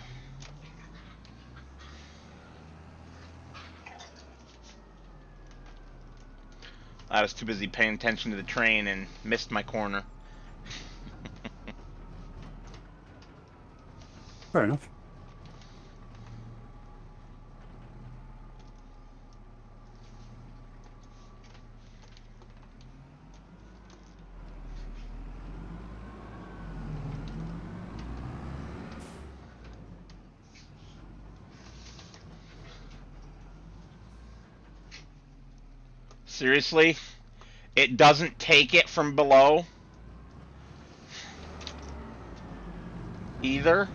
I was too busy paying attention to the train and missed my corner. Fair enough. Seriously? It doesn't take it from below? Either?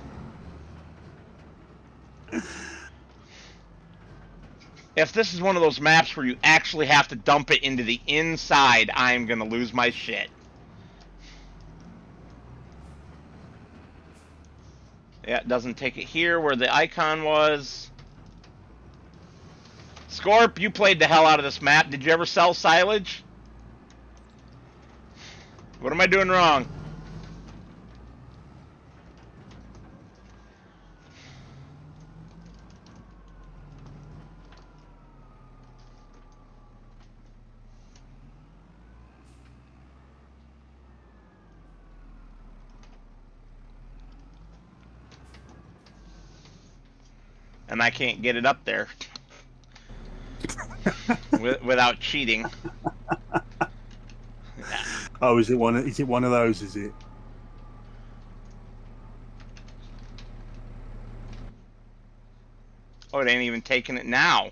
If this is one of those maps where you actually have to dump it into the inside, I'm gonna lose my shit. Yeah, it doesn't take it here where the icon was. Scorp, you played the hell out of this map. Did you ever sell silage? What am I doing wrong? And I can't get it up there without cheating. Oh, is it one? Is it one of those? Is it? Oh, it ain't even taking it now.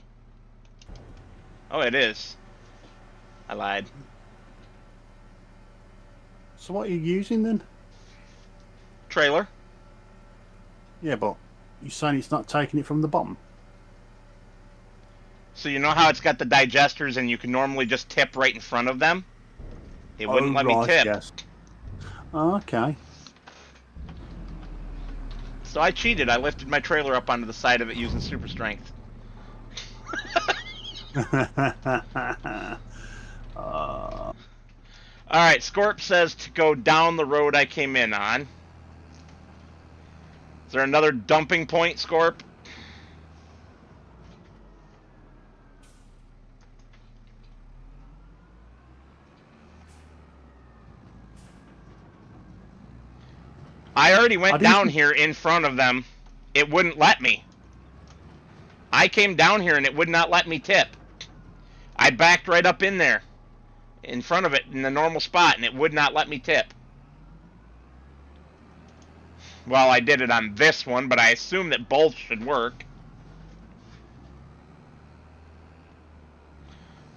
Oh, it is. I lied. So what are you using then? Trailer. Yeah, but you're saying it's not taking it from the bottom. So you know how it's got the digesters and you can normally just tip right in front of them? It wouldn't let me tip. Yes. Okay. So I cheated. I lifted my trailer up onto the side of it using super strength. Alright, Scorp says to go down the road I came in on. Is there another dumping point, Scorp? I already went down here in front of them. It wouldn't let me. I came down here and it would not let me tip. I backed right up in there, in front of it, in the normal spot, and it would not let me tip. Well, I did it on this one, but I assume that both should work.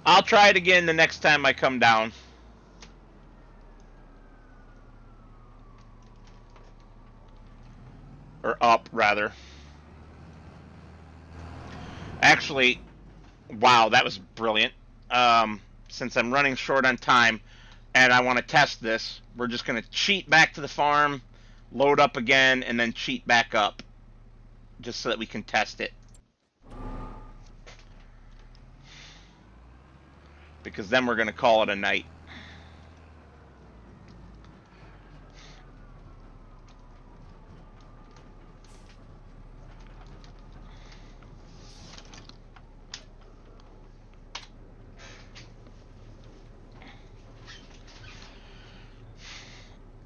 I'll try it again the next time I come down. Or up, rather. Actually, wow, that was brilliant. Since I'm running short on time and I want to test this, we're just going to cheat back to the farm, load up again, and then cheat back up. Just so that we can test it. Because then we're going to call it a night.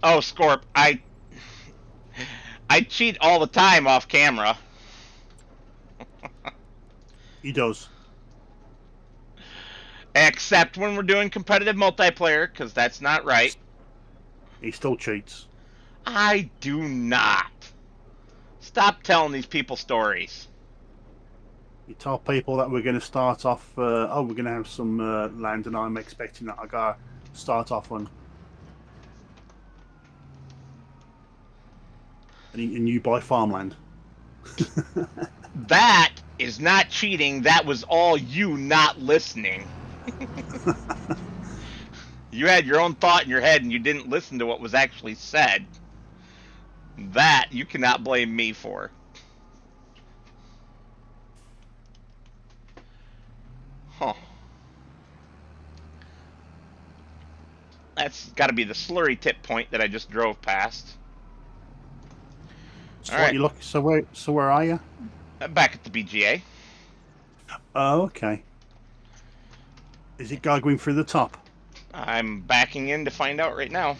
Oh, Scorp, I cheat all the time off camera. He does. Except when we're doing competitive multiplayer, because that's not right. He still cheats. I do not. Stop telling these people stories. You tell people that we're going to start off. Oh, we're going to have some land, and I'm expecting that I got to start off on. And you buy farmland. That is not cheating. That was all you not listening. You had your own thought in your head and you didn't listen to what was actually said. That you cannot blame me for. Huh. That's got to be the slurry tip point that I just drove past. So what you look? So where are you? Back at the BGA. Oh, okay. Is it going through the top? I'm backing in to find out right now.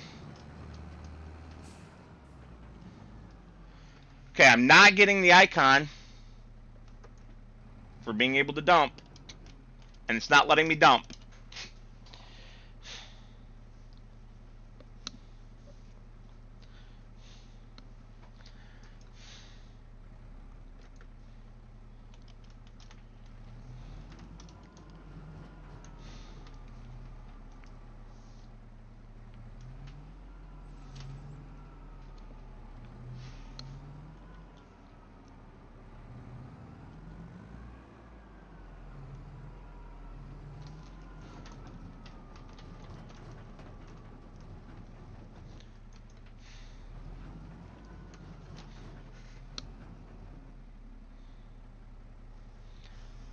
Okay, I'm not getting the icon for being able to dump. And it's not letting me dump.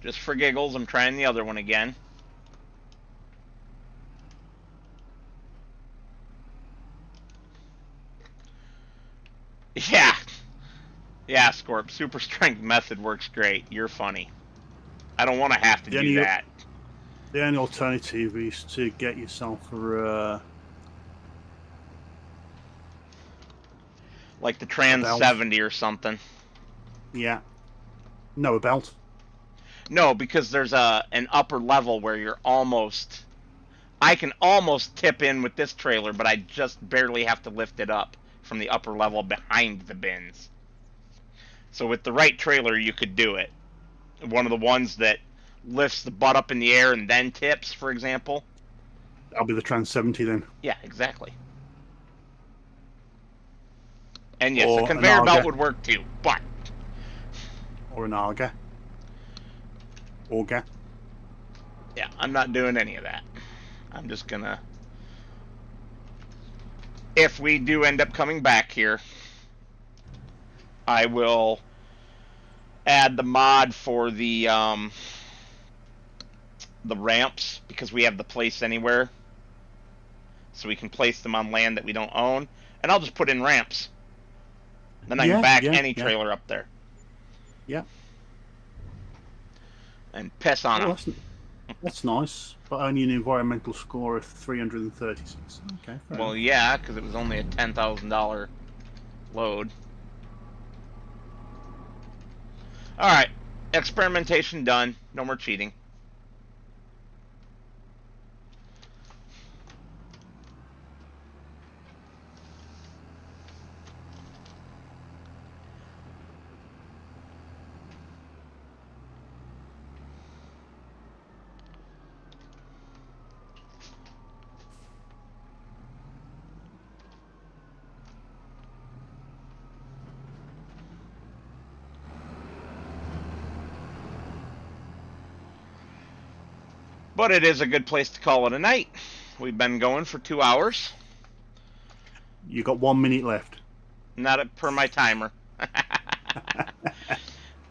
Just for giggles, I'm trying the other one again. Yeah. Yeah, Scorp. Super strength method works great. You're funny. I don't want to have to do that. The only alternative is to get yourself like the Trans 70 or something. Yeah. No, a belt. No, because there's an upper level where you're almost... I can almost tip in with this trailer, but I just barely have to lift it up from the upper level behind the bins. So with the right trailer, you could do it. One of the ones that lifts the butt up in the air and then tips, for example. That'll be the Trans 70 then. Yeah, exactly. And yes, Or a conveyor belt would work too, but... Or an Auger. Auger. Yeah, I'm not doing any of that. I'm just gonna... If we do end up coming back here, I will add the mod for the ramps, because we have the place anywhere. So we can place them on land that we don't own. And I'll just put in ramps. Then I can back any trailer up there. Yeah. And piss on them. That's nice, but only an environmental score of 336. Okay. Well, yeah, because it was only a $10,000 load. All right, experimentation done. No more cheating. But it is a good place to call it a night. We've been going for 2 hours. You got 1 minute left. Not per my timer.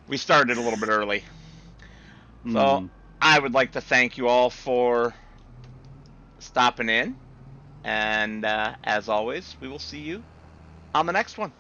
We started a little bit early. So I would like to thank you all for stopping in. And as always, we will see you on the next one.